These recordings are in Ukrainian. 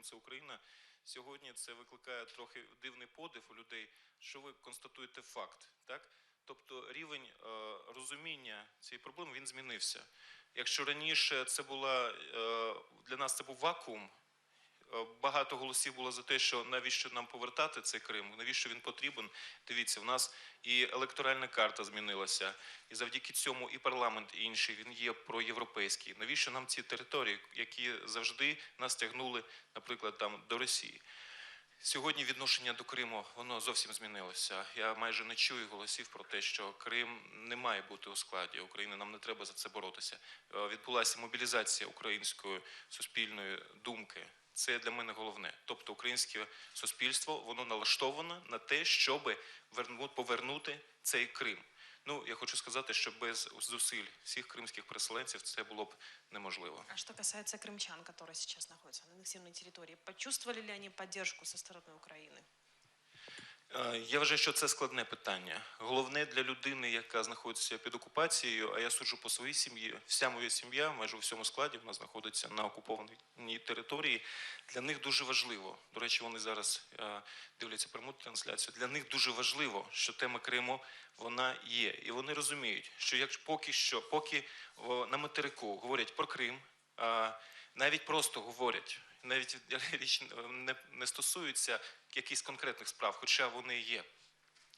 це Україна. Сьогодні це викликає трохи дивний подив у людей, що ви констатуєте факт, так? Тобто рівень розуміння цієї проблеми, він змінився. Якщо раніше це була, для нас це був вакуум, багато голосів було за те, що навіщо нам повертати цей Крим, навіщо він потрібен. Дивіться, в нас і електоральна карта змінилася, і завдяки цьому і парламент, і інший, він є проєвропейський. Навіщо нам ці території, які завжди нас тягнули, наприклад, там, до Росії? Сьогодні відношення до Криму, воно зовсім змінилося. Я майже не чую голосів про те, що Крим не має бути у складі України, нам не треба за це боротися. Відбулася мобілізація української суспільної думки. Це для мене головне. Тобто українське суспільство, воно налаштоване на те, щоб повернути цей Крим. Ну, я хочу сказати, що без зусиль всіх кримських переселенців це було б неможливо. А что касается крымчан, которые сейчас находятся на аннексированной территории, почувствовали ли они поддержку со стороны Украины? Я вважаю, що це складне питання. Головне для людини, яка знаходиться під окупацією, а я суджу по своїй сім'ї, вся моя сім'я, майже у всьому складі, вона знаходиться на окупованій території, для них дуже важливо, до речі, вони зараз дивляться пряму трансляцію, для них дуже важливо, що тема Криму, вона є. І вони розуміють, що поки на материку говорять про Крим, навіть просто говорять, навіть річ не стосується якихось конкретних справ, хоча вони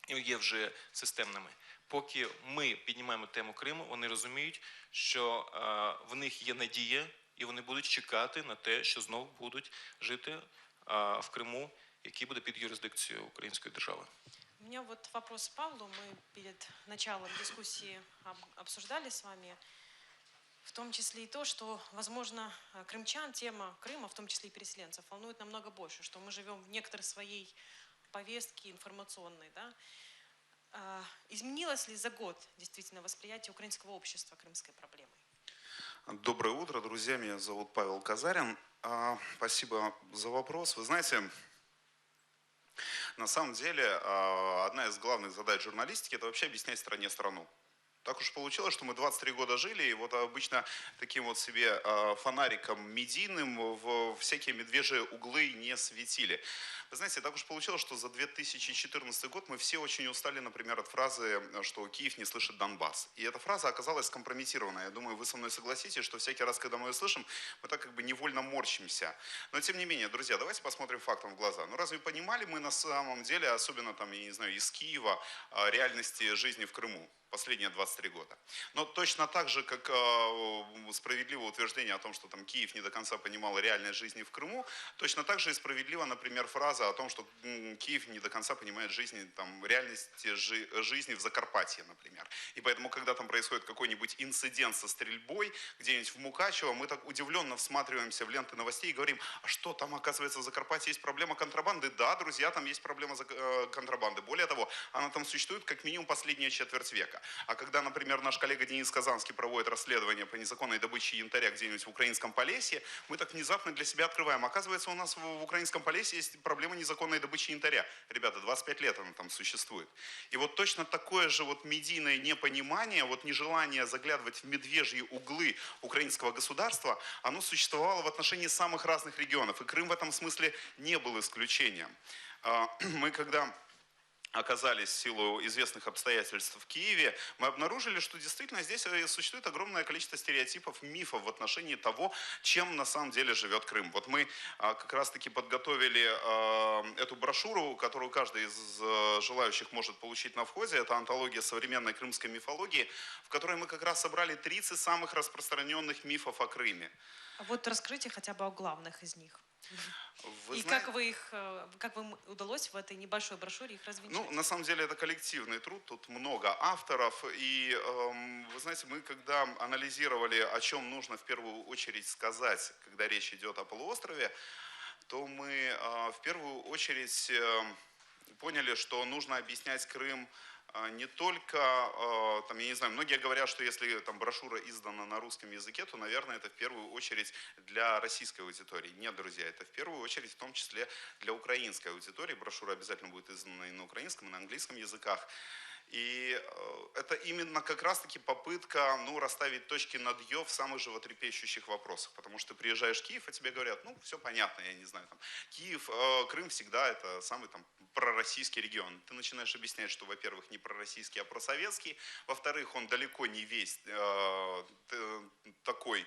є вже системними. Поки ми піднімаємо тему Криму, вони розуміють, що в них є надія, і вони будуть чекати на те, що знову будуть жити в Криму, який буде під юрисдикцією Української держави. У меня вот вопрос Павлу. Мы перед началом дискуссии обсуждали с вами, в том числе и то, что, возможно, крымчан, тема Крыма, в том числе и переселенцев, волнует намного больше, что мы живем в некоторой своей повестке информационной. Да? Изменилось ли за год действительно восприятие украинского общества крымской проблемой? Доброе утро, друзья. Меня зовут Павел Казарин. Спасибо за вопрос. Вы знаете, на самом деле, одна из главных задач журналистики – это вообще объяснять стране страну. Так уж получилось, что мы 23 года жили, и вот обычно таким вот себе фонариком медийным в всякие медвежьи углы не светили. Вы знаете, так уж получилось, что за 2014 год мы все очень устали, например, от фразы, что Киев не слышит Донбасс. И эта фраза оказалась скомпрометирована. Я думаю, вы со мной согласитесь, что всякий раз, когда мы ее слышим, мы так как бы невольно морщимся. Но тем не менее, друзья, давайте посмотрим фактам в глаза. Ну разве понимали мы на самом деле, особенно там, я не знаю, из Киева, реальности жизни в Крыму? Последние 23 года. Но точно так же, как справедливо утверждение о том, что там Киев не до конца понимал реальность жизни в Крыму, точно так же и справедлива, например, фраза о том, что Киев не до конца понимает реальности жизни в Закарпатье, например. И поэтому, когда там происходит какой-нибудь инцидент со стрельбой где-нибудь в Мукачево, мы так удивленно всматриваемся в ленты новостей и говорим, а что там, оказывается, в Закарпатье есть проблема контрабанды? Да, друзья, там есть проблема контрабанды. Более того, она там существует как минимум последние четверть века. А когда, например, наш коллега Денис Казанский проводит расследование по незаконной добыче янтаря где-нибудь в Украинском Полесье, мы так внезапно для себя открываем. Оказывается, у нас в Украинском Полесье есть проблема незаконной добычи янтаря. Ребята, 25 лет она там существует. И вот точно такое же вот медийное непонимание, вот нежелание заглядывать в медвежьи углы украинского государства, оно существовало в отношении самых разных регионов. И Крым в этом смысле не был исключением. Мы когда оказались в силу известных обстоятельств в Киеве, мы обнаружили, что действительно здесь существует огромное количество стереотипов, мифов в отношении того, чем на самом деле живет Крым. Вот мы как раз-таки подготовили эту брошюру, которую каждый из желающих может получить на входе. Это антология современной крымской мифологии, в которой мы как раз собрали 30 самых распространенных мифов о Крыме. А вот раскройте хотя бы о главных из них. Вы и знаете, как вам удалось в этой небольшой брошюре их развенчать? Ну, на самом деле это коллективный труд, тут много авторов. И вы знаете, мы когда анализировали, о чем нужно в первую очередь сказать, когда речь идет о полуострове, то мы в первую очередь поняли, что нужно объяснять Крым не только, там, я не знаю, многие говорят, что если там брошюра издана на русском языке, то, наверное, это в первую очередь для российской аудитории. Нет, друзья, это в первую очередь в том числе для украинской аудитории. Брошюра обязательно будет издана и на украинском, и на английском языках. И это именно как раз-таки попытка расставить точки над «ё» в самых животрепещущих вопросах. Потому что ты приезжаешь в Киев, и тебе говорят, все понятно, я не знаю, там, Киев, Крым всегда это самый там пророссийский регион. Ты начинаешь объяснять, что, во-первых, не пророссийский, а просоветский. Во-вторых, он далеко не весь такой.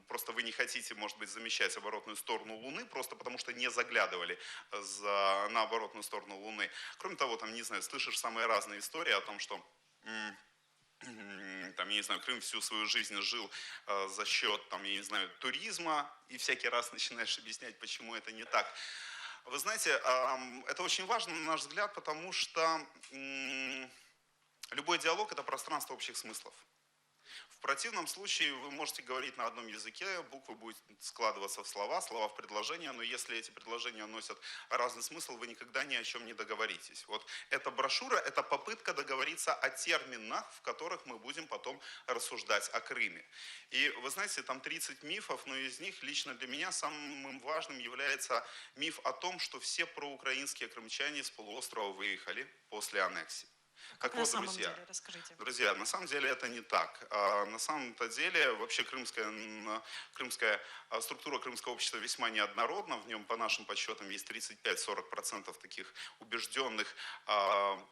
Просто вы не хотите, может быть, замещать оборотную сторону Луны, просто потому что не заглядывали на оборотную сторону Луны. Кроме того, там, не знаю, слышишь самые разные истории о том, что там, я не знаю, Крым всю свою жизнь жил за счет, там, я не знаю, туризма, и всякий раз начинаешь объяснять, почему это не так. Вы знаете, это очень важно, на наш взгляд, потому что любой диалог – это пространство общих смыслов. В противном случае вы можете говорить на одном языке, буквы будут складываться в слова, слова в предложения, но если эти предложения носят разный смысл, вы никогда ни о чем не договоритесь. Вот эта брошюра – это попытка договориться о терминах, в которых мы будем потом рассуждать о Крыме. И вы знаете, там 30 мифов, но из них лично для меня самым важным является миф о том, что все проукраинские крымчане с полуострова выехали после аннексии. Как Так на вот, самом друзья, деле, расскажите. Друзья, на самом деле это не так. На самом-то деле вообще крымская структура крымского общества весьма неоднородна. В нем, по нашим подсчетам, есть 35-40% таких убежденных,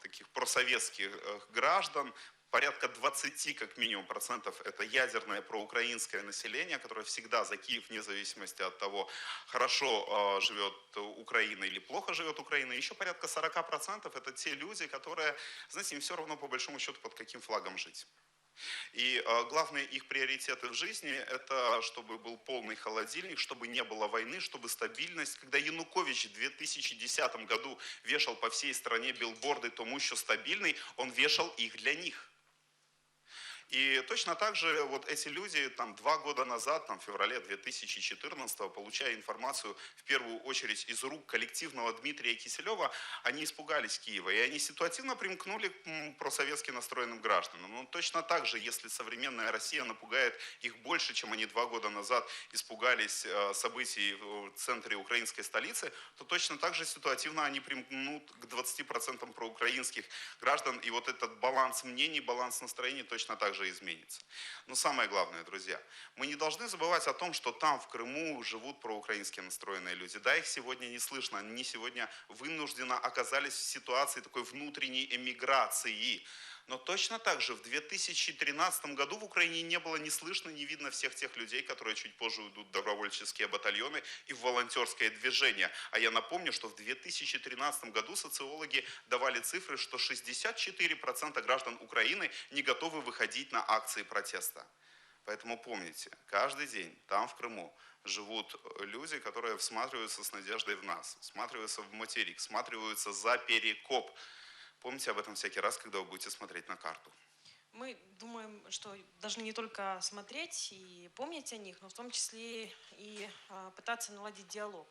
таких просоветских граждан. Порядка 20, как минимум, процентов это ядерное проукраинское население, которое всегда за Киев, вне зависимости от того, хорошо живет Украина или плохо живет Украина. Еще порядка 40% это те люди, которые, знаете, им все равно по большому счету под каким флагом жить. И главные их приоритеты в жизни – это чтобы был полный холодильник, чтобы не было войны, чтобы стабильность. Когда Янукович в 2010 году вешал по всей стране билборды «Тому що стабильный», он вешал их для них. И точно так же вот эти люди там 2 года назад, там, в феврале 2014, получая информацию в первую очередь из рук коллективного Дмитрия Киселева, они испугались Киева. И они ситуативно примкнули к просоветски настроенным гражданам. Но точно так же, если современная Россия напугает их больше, чем они 2 года назад испугались событий в центре украинской столицы, то точно так же ситуативно они примкнут к 20% проукраинских граждан. И вот этот баланс мнений, баланс настроений точно так же изменится. Но самое главное, друзья, мы не должны забывать о том, что там, в Крыму, живут проукраински настроенные люди. Да, их сегодня не слышно, они сегодня вынужденно оказались в ситуации такой внутренней эмиграции. Но точно так же в 2013 году в Украине не было ни слышно, ни видно всех тех людей, которые чуть позже уйдут в добровольческие батальоны и в волонтерское движение. А я напомню, что в 2013 году социологи давали цифры, что 64% граждан Украины не готовы выходить на акции протеста. Поэтому помните, каждый день там, в Крыму, живут люди, которые всматриваются с надеждой в нас, всматриваются в материк, всматриваются за перекоп. Помните об этом всякий раз, когда вы будете смотреть на карту. Мы думаем, что должны не только смотреть и помнить о них, но в том числе и пытаться наладить диалог.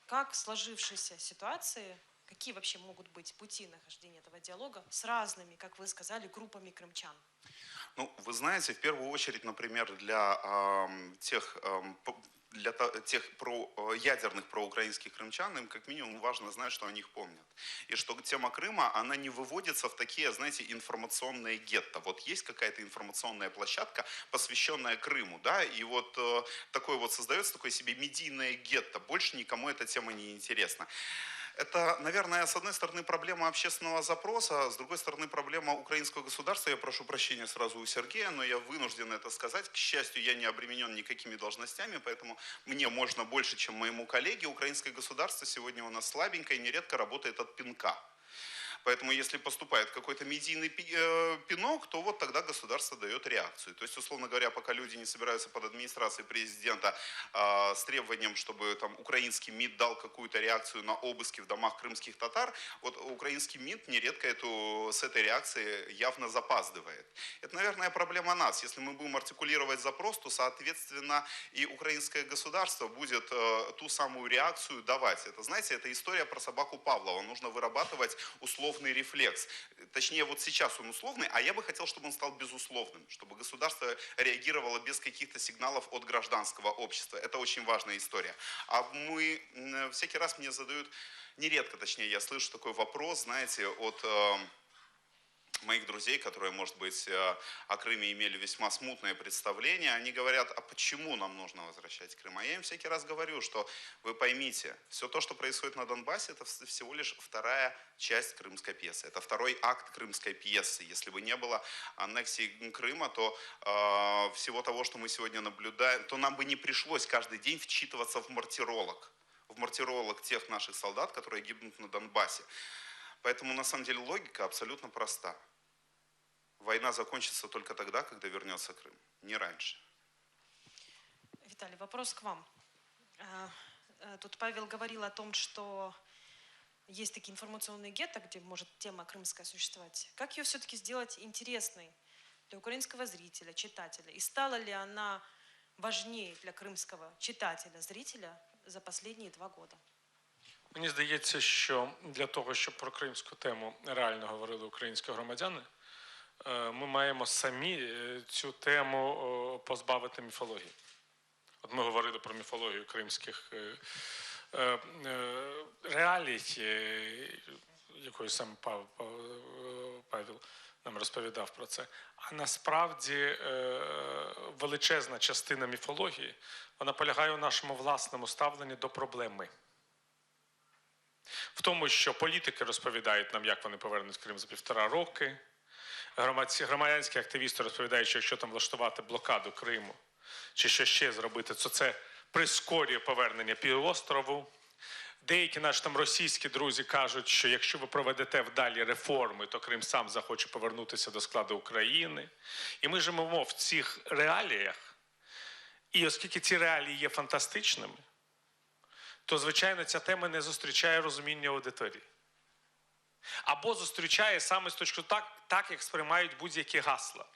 Как в сложившейся ситуации, какие вообще могут быть пути нахождения этого диалога с разными, как вы сказали, группами крымчан? Ну, вы знаете, в первую очередь, например, для тех ядерных проукраинских крымчан, им как минимум важно знать, что о них помнят. И что тема Крыма, она не выводится в такие, знаете, информационные гетто. Вот есть какая-то информационная площадка, посвященная Крыму, да, и вот такое вот создается такое себе медийное гетто. Больше никому эта тема не интересна. Это, наверное, с одной стороны проблема общественного запроса, с другой стороны проблема украинского государства. Я прошу прощения сразу у Сергея, но я вынужден это сказать. К счастью, я не обременен никакими должностями, поэтому мне можно больше, чем моему коллеге. Украинское государство сегодня у нас слабенькое и нередко работает от пинка. Поэтому, если поступает какой-то медийный пинок, то вот тогда государство дает реакцию. То есть, условно говоря, пока люди не собираются под администрацией президента с требованием, чтобы там украинский МИД дал какую-то реакцию на обыски в домах крымских татар, вот украинский МИД нередко с этой реакцией явно запаздывает. Это, наверное, проблема нас. Если мы будем артикулировать запрос, то, соответственно, и украинское государство будет ту самую реакцию давать. Это, знаете, это история про собаку Павлова. Нужно вырабатывать условный рефлекс. Точнее, вот сейчас он условный, а я бы хотел, чтобы он стал безусловным, чтобы государство реагировало без каких-то сигналов от гражданского общества. Это очень важная история. А всякий раз мне задают, нередко, точнее, я слышу такой вопрос, знаете, от моих друзей, которые, может быть, о Крыме имели весьма смутное представление, они говорят, а почему нам нужно возвращать Крым? А я им всякий раз говорю, что вы поймите, все то, что происходит на Донбассе, это всего лишь вторая часть крымской пьесы. Это второй акт крымской пьесы. Если бы не было аннексии Крыма, то всего того, что мы сегодня наблюдаем, то нам бы не пришлось каждый день вчитываться в мартиролог тех наших солдат, которые гибнут на Донбассе. Поэтому, на самом деле, логика абсолютно проста. Война закончится только тогда, когда вернется Крым, не раньше. Виталий, вопрос к вам. Тут Павел говорил о том, что есть такие информационные гетто, где может тема крымская существовать. Как ее все-таки сделать интересной для украинского зрителя, читателя? И стала ли она важнее для крымского читателя, зрителя за последние 2 года? Мені здається, що для того, щоб про кримську тему реально говорили українські громадяни, ми маємо самі цю тему позбавити міфології. От ми говорили про міфологію кримських реалій, якою саме Павел нам розповідав про це. А насправді величезна частина міфології, вона полягає у нашому власному ставленні до проблеми. В тому, що політики розповідають нам, як вони повернуть Крим за 1,5 роки. Громадянські активісти розповідають, що якщо там влаштувати блокаду Криму, чи що ще зробити, то це прискорює повернення півострову. Деякі наші там російські друзі кажуть, що якщо ви проведете вдалі реформи, то Крим сам захоче повернутися до складу України. І ми живемо в цих реаліях. І оскільки ці реалії є фантастичними, то, звичайно, ця тема не зустрічає розуміння аудиторії. Або зустрічає саме з точки так, як сприймають будь-які гасла.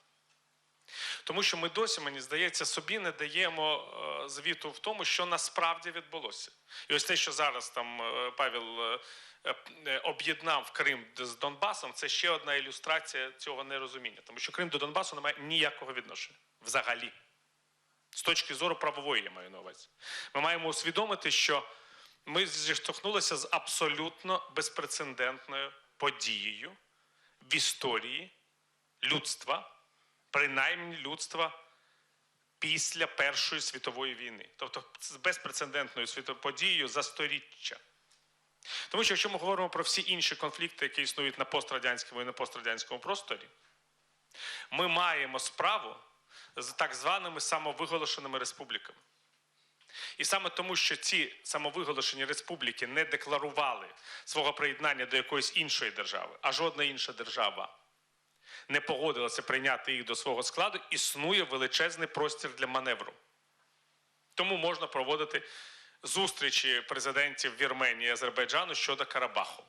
Тому що ми досі, мені здається, собі не даємо звіту в тому, що насправді відбулося. І ось те, що зараз там Павел об'єднав Крим з Донбасом, це ще одна ілюстрація цього нерозуміння. Тому що Крим до Донбасу не має ніякого відношення. Взагалі. З точки зору правової, я маю на увазі. Ми маємо усвідомити, що ми зіштовхнулися з абсолютно безпрецедентною подією в історії людства, принаймні людства після Першої світової війни. Тобто з безпрецедентною подією за сторіччя. Тому що якщо ми говоримо про всі інші конфлікти, які існують на пострадянському і на пострадянському просторі, ми маємо справу з так званими самовиголошеними республіками. І саме тому, що ці самовиголошені республіки не декларували свого приєднання до якоїсь іншої держави, а жодна інша держава не погодилася прийняти їх до свого складу, існує величезний простір для маневру. Тому можна проводити зустрічі президентів Вірменії і Азербайджану щодо Карабаху.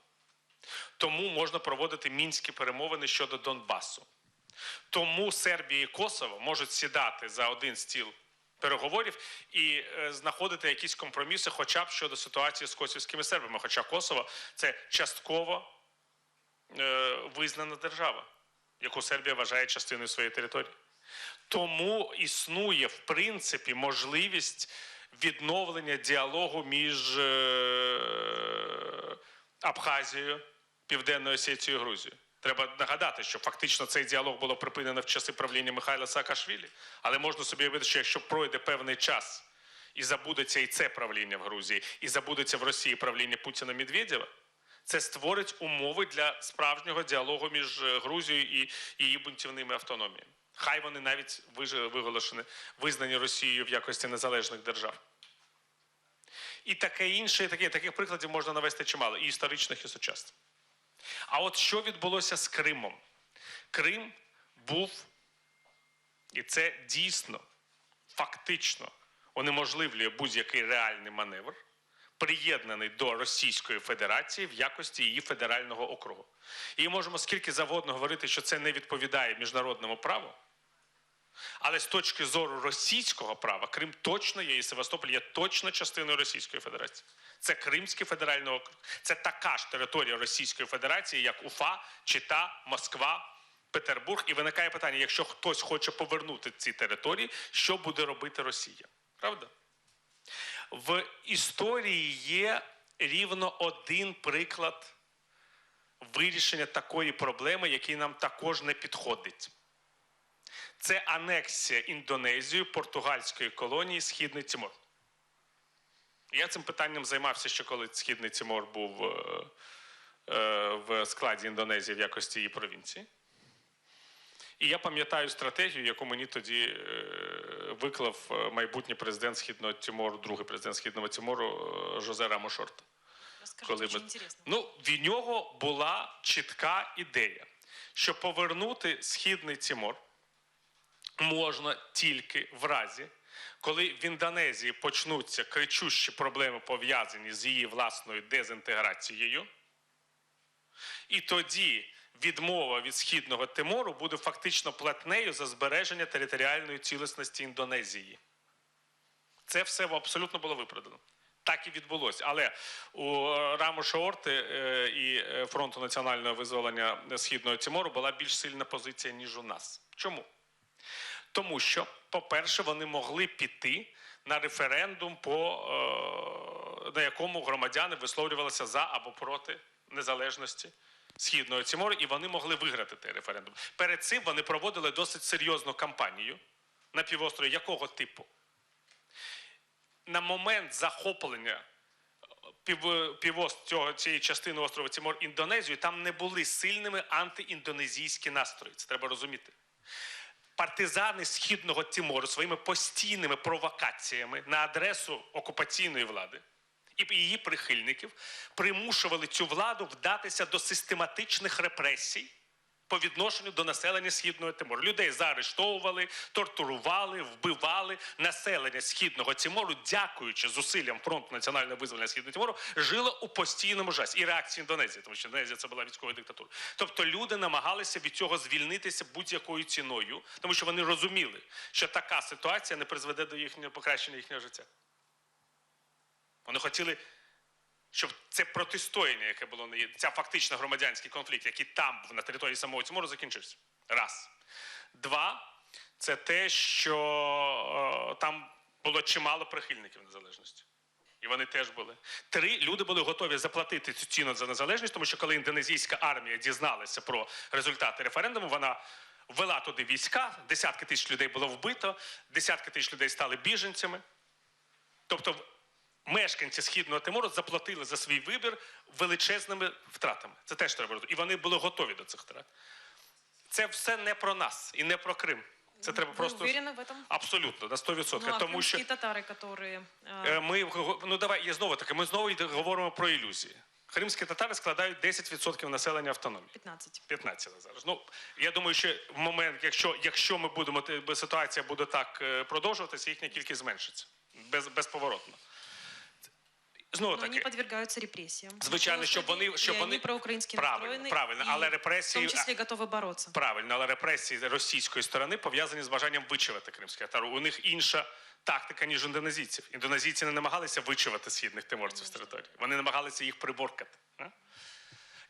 Тому можна проводити мінські перемовини щодо Донбасу. Тому Сербія і Косово можуть сідати за один стіл переговорів і знаходити якісь компроміси хоча б щодо ситуації з косівськими сербами. Хоча Косово – це частково визнана держава, яку Сербія вважає частиною своєї території. Тому існує, в принципі, можливість відновлення діалогу між Абхазією, Південною Осетією і Грузією. Треба нагадати, що фактично цей діалог було припинено в часи правління Михайла Саакашвілі, але можна собі уявити, що якщо пройде певний час і забудеться і це правління в Грузії, і забудеться в Росії правління Путіна-Медведєва, це створить умови для справжнього діалогу між Грузією і її бунтівними автономіями. Хай вони навіть визнані Росією в якості незалежних держав. І таке інше, таких прикладів можна навести чимало, і історичних, і сучасних. А от що відбулося з Кримом? Крим був, і це дійсно, фактично, унеможливлює будь-який реальний маневр, приєднаний до Російської Федерації в якості її федерального округу. І можемо скільки завгодно говорити, що це не відповідає міжнародному праву, але з точки зору російського права, Крим точно є, і Севастополь є точно частиною Російської Федерації. Це Кримський федеральний округ. Це така ж територія Російської Федерації, як Уфа, Чита, Москва, Петербург. І виникає питання, якщо хтось хоче повернути ці території, що буде робити Росія? Правда? В історії є рівно один приклад вирішення такої проблеми, який нам також не підходить. Це анексія Індонезією португальської колонії Східний Тимор. Я цим питанням займався ще коли Східний Тимор був в складі Індонезії в якості її провінції. І я пам'ятаю стратегію, яку мені тоді виклав майбутній президент Східного Тимору, другий президент Східного Тимору Жозе Рамош Орта. Расскажите, очень интересно. Ну, від нього була чітка ідея, що повернути Східний Тимор можна тільки в разі, коли в Індонезії почнуться кричущі проблеми, пов'язані з її власною дезінтеграцією, і тоді відмова від Східного Тимору буде фактично платнею за збереження територіальної цілісності Індонезії. Це все абсолютно було виправдано. Так і відбулося. Але у Рамоша Орти і Фронту національного визволення Східного Тимору була більш сильна позиція, ніж у нас. Чому? Тому що, по-перше, вони могли піти на референдум, на якому громадяни висловлювалися за або проти незалежності Східного Тимору, і вони могли виграти той референдум. Перед цим вони проводили досить серйозну кампанію на півострові. Якого типу? На момент захоплення цієї частини острова Тимор Індонезією, там не були сильними антиіндонезійські настрої. Це треба розуміти. Партизани Східного Тимору своїми постійними провокаціями на адресу окупаційної влади і її прихильників примушували цю владу вдатися до систематичних репресій по відношенню до населення Східного Тимору. Людей заарештовували, тортурували, вбивали. Населення Східного Тимору, дякуючи зусиллям Фронту національного визволення Східного Тимору, жило у постійному жасі. І реакції Індонезії, тому що Індонезія – це була військова диктатура. Тобто люди намагалися від цього звільнитися будь-якою ціною, тому що вони розуміли, що така ситуація не призведе до покращення їхнього життя. Вони хотіли, щоб це протистояння, яке було, ця фактично громадянський конфлікт, який там, на території самого Тимору, закінчився. Раз. Два, це те, що там було чимало прихильників незалежності. І вони теж були. Три, люди були готові заплатити цю ціну за незалежність, тому що коли індонезійська армія дізналася про результати референдуму, вона ввела туди війська, десятки тисяч людей було вбито, десятки тисяч людей стали біженцями. Тобто мешканці Східного Тимору заплатили за свій вибір величезними втратами. Це теж треба розуміти. І вони були готові до цих втрат. Це все не про нас і не про Крим. Це треба Вы просто... уверены в этом? Абсолютно, на 100%. Ну, а тому що крымские татары, которые... давай, ми знову говоримо про ілюзії. Кримські татари складають 10% населення автономії. 15 зараз. Ну, я думаю, що в момент, якщо ми будемо, ситуація буде так продовжуватися, їхня кількість зменшиться. Безповоротно. Знову таки, вони підвергаються репресіям. Звичайно, щоб вони проукраїнські настроєні. Правильно, але репресії... В тому числі готові боротися. Правильно, але репресії російської сторони пов'язані з бажанням вичавити кримських татар. У них інша тактика, ніж індонезійців. Індонезійці не намагалися вичавити східних тиморців з території. Вони намагалися їх приборкати.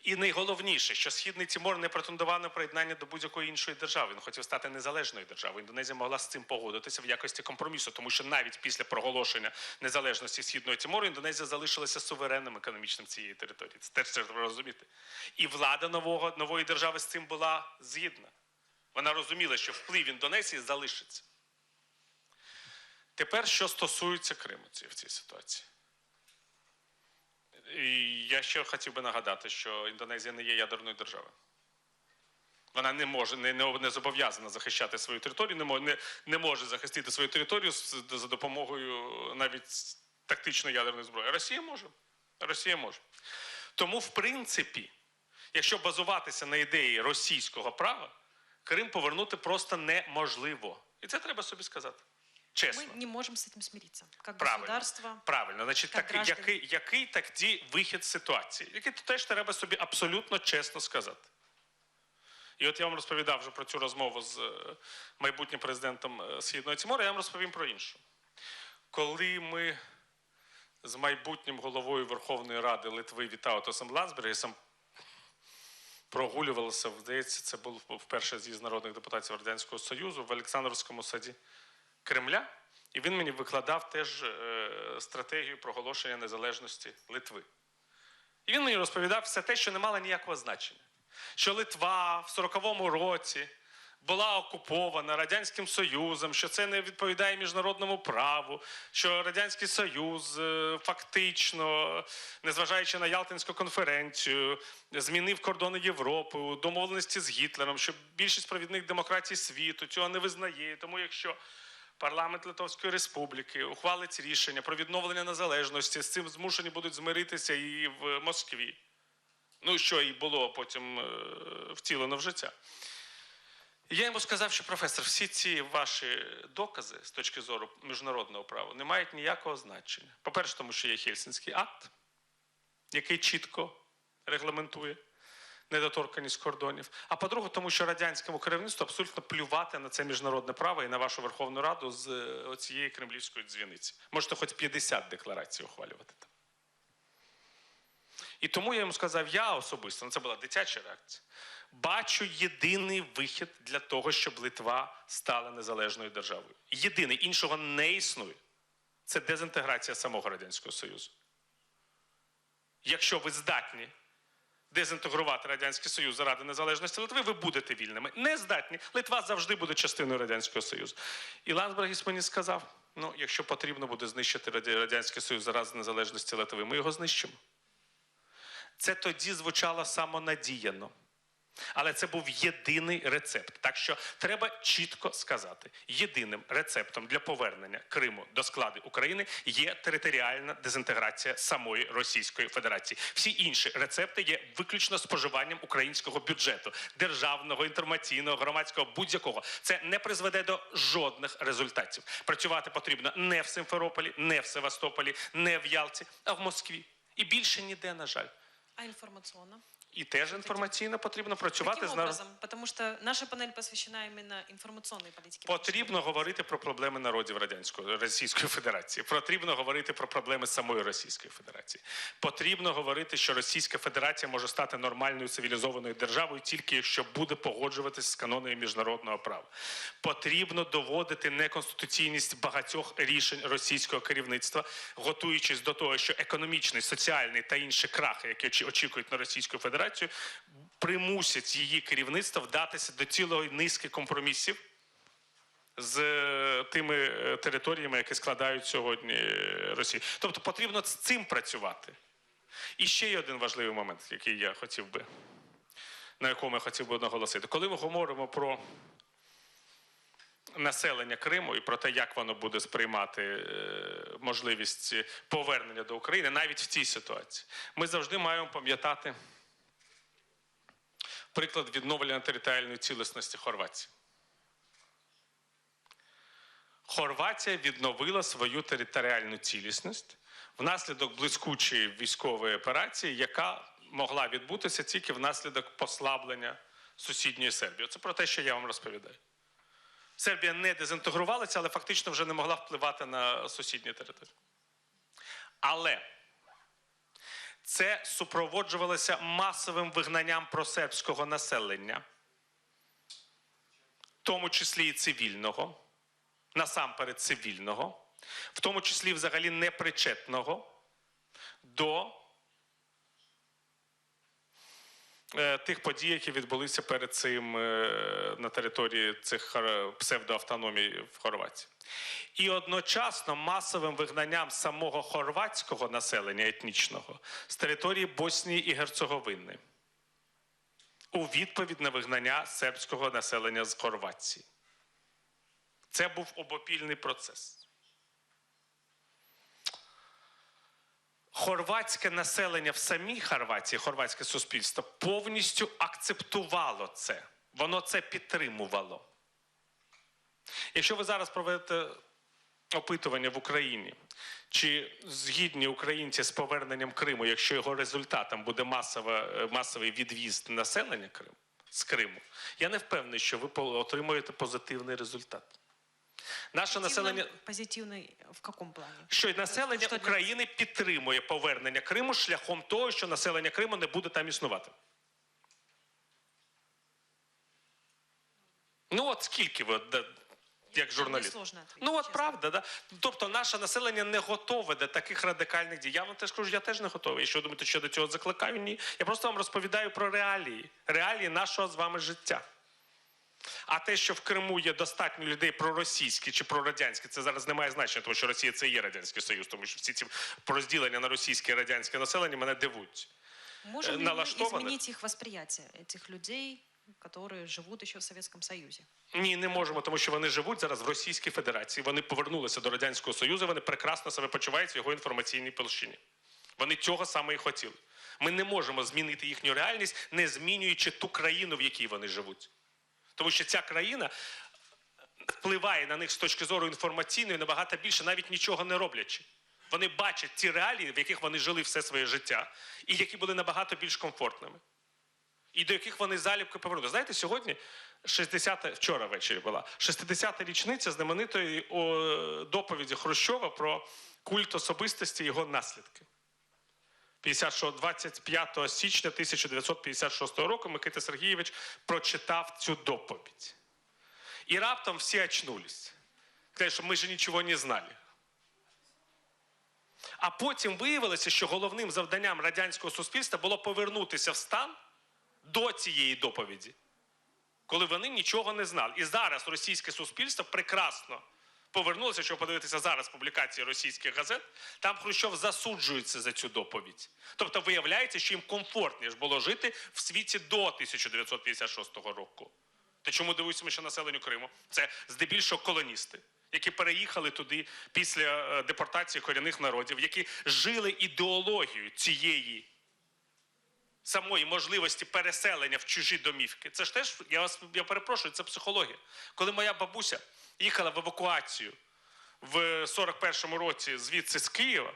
І найголовніше, що Східний Тимор не претендував на приєднання до будь-якої іншої держави. Він хотів стати незалежною державою. Індонезія могла з цим погодитися в якості компромісу, тому що навіть після проголошення незалежності Східного Тимору Індонезія залишилася суверенним економічним цієї території. Це теж треба розуміти. І влада нової держави з цим була згідна. Вона розуміла, що вплив Індонезії залишиться. Тепер, що стосується Криму в цій ситуації. І я ще хотів би нагадати, що Індонезія не є ядерною державою. Вона не може, не зобов'язана захищати свою територію, не може захистити свою територію за допомогою навіть тактичної ядерної зброї. Росія може. Росія може. Тому, в принципі, якщо базуватися на ідеї російського права, Крим повернути просто неможливо. І це треба собі сказати. Чесно. Ми не можемо з цим смиритися. Як государство. Правильно. Значить, який тоді вихід з ситуації? Який теж треба собі абсолютно чесно сказати. І от я вам розповідав вже про цю розмову з майбутнім президентом Східного Тимору, я вам розповім про іншу. Коли ми з майбутнім головою Верховної Ради Литви Вітаутасом Ландсбергісом прогулювалися, здається, це був вперше з'їзд народних депутатів Радянського Союзу в Олександрівському саді Кремля, і він мені викладав теж стратегію проголошення незалежності Литви. І він мені розповідав все те, що не мало ніякого значення. Що Литва в 40-му році була окупована Радянським Союзом, що це не відповідає міжнародному праву, що Радянський Союз фактично, незважаючи на Ялтинську конференцію, змінив кордони Європи у домовленості з Гітлером, що більшість провідних демократій світу цього не визнає. Тому якщо парламент Литовської Республіки ухвалить рішення про відновлення незалежності, з цим змушені будуть змиритися і в Москві. Ну, що і було потім втілено в життя. Я йому сказав, що, професор, всі ці ваші докази з точки зору міжнародного права не мають ніякого значення. По-перше, тому що є Хельсінський акт, який чітко регламентує недоторканність кордонів. А по-друге, тому що радянському керівництву абсолютно плювати на це міжнародне право і на вашу Верховну Раду з оцієї кремлівської дзвіниці. Можете хоч 50 декларацій ухвалювати там. І тому я йому сказав, я особисто, це була дитяча реакція, бачу єдиний вихід для того, щоб Литва стала незалежною державою. Єдиний, іншого не існує. Це дезінтеграція самого Радянського Союзу. Якщо ви здатні дезінтегрувати Радянський Союз заради незалежності Литви, ви будете вільними. Не здатні. Литва завжди буде частиною Радянського Союзу. І Ландсбергіс мені сказав, ну, якщо потрібно буде знищити Радянський Союз заради незалежності Литви, ми його знищимо. Це тоді звучало самонадіяно. Але це був єдиний рецепт. Так що треба чітко сказати, єдиним рецептом для повернення Криму до складу України є територіальна дезінтеграція самої Російської Федерації. Всі інші рецепти є виключно споживанням українського бюджету, державного, інформаційного, громадського, будь-якого. Це не призведе до жодних результатів. Працювати потрібно не в Симферополі, не в Севастополі, не в Ялті, а в Москві. І більше ніде, на жаль. А информационно? І теж інформаційно потрібно працювати Каким з образом? Потому что наша панель посвящена именно информационной политике. Потрібно говорити про проблеми народів Російської Федерації. Потрібно говорити про проблеми самої Російської Федерації. Потрібно говорити, що Російська Федерація може стати нормальною цивілізованою державою тільки якщо буде погоджуватися з канонами міжнародного права. Потрібно доводити неконституційність багатьох рішень російського керівництва, готуючись до того, що економічний, соціальний та інші крахи, які очікують на Російську Федерацію, примусять її керівництво вдатися до цілої низки компромісів з тими територіями, які складають сьогодні Росію. Тобто потрібно з цим працювати. І ще є один важливий момент, який я хотів би, на якому я хотів би наголосити. Коли ми говоримо про населення Криму і про те, як воно буде сприймати можливість повернення до України, навіть в цій ситуації, ми завжди маємо пам'ятати приклад відновлення територіальної цілісності Хорватії. Хорватія відновила свою територіальну цілісність внаслідок блискучої військової операції, яка могла відбутися тільки внаслідок послаблення сусідньої Сербії. Це про те, що я вам розповідаю. Сербія не дезінтегрувалася, але фактично вже не могла впливати на сусідні території. Але це супроводжувалося масовим вигнанням просербського населення, в тому числі і цивільного, насамперед цивільного, в тому числі взагалі непричетного до тих подій, які відбулися перед цим на території цих псевдоавтономій в Хорватії. І одночасно масовим вигнанням самого хорватського населення етнічного з території Боснії і Герцеговини у відповідь на вигнання сербського населення з Хорватії. Це був обопільний процес. Хорватське населення в самій Хорватії, хорватське суспільство, повністю акцептувало це. Воно це підтримувало. Якщо ви зараз проведете опитування в Україні, чи згідні українці з поверненням Криму, якщо його результатом буде масовий від'їзд населення з Криму, я не впевнений, що ви отримуєте позитивний результат. Наше населення... Позитивний в якому плані? Що населення України підтримує повернення Криму шляхом того, що населення Криму не буде там існувати. Ну от скільки ви як журналіст. Сложно ответить, Ну от честно. правда, да? Тобто наше населення не готове до таких радикальних дій. Я вам теж кажу, я теж не готовий. Якщо ви думаєте, що я до цього закликаю, ні. Я просто вам розповідаю про реалії. Реалії нашого з вами життя. А те, що в Криму є достатньо людей проросійські чи прорадянські, це зараз не має значення, тому що Росія це і є Радянський Союз, тому що всі ці розділення на російське і радянське населення мене дивують. Можем ли мы налаштованных. изменить их восприятие, этих людей, которые живут еще в Советском Союзе? Ні, не можемо, тому що вони живуть зараз в Російській Федерації. Вони повернулися до Радянського Союзу, вони прекрасно себе почувають в його інформаційній площині. Вони цього саме і хотіли. Ми не можемо змінити їхню реальність, не змінюючи ту країну, в якій вони живуть. Тому що ця країна впливає на них з точки зору інформаційної набагато більше, навіть нічого не роблячи. Вони бачать ті реалії, в яких вони жили все своє життя, і які були набагато більш комфортними. І до яких вони залюбки повернули. Знаєте, сьогодні, вчора ввечері була, 60-та річниця знаменитої доповіді Хрущова про культ особистості і його наслідки. 25 січня 1956 року Микита Сергійович прочитав цю доповідь. І раптом всі очнулись. Кажуть, що ми ж нічого не знали. А потім виявилося, що головним завданням радянського суспільства було повернутися в стан до цієї доповіді, коли вони нічого не знали. І зараз російське суспільство прекрасно повернулося, щоб подивитися зараз публікації російських газет, там Хрущов засуджується за цю доповідь. Тобто виявляється, що їм комфортніше було жити в світі до 1956 року. То чому дивуємося ще населенню Криму? Це здебільшого колоністи, які переїхали туди після депортації корінних народів, які жили ідеологією цієї самої можливості переселення в чужі домівки. Це ж теж, я перепрошую, це психологія. Коли моя бабуся їхала в евакуацію в 41-му році звідси з Києва,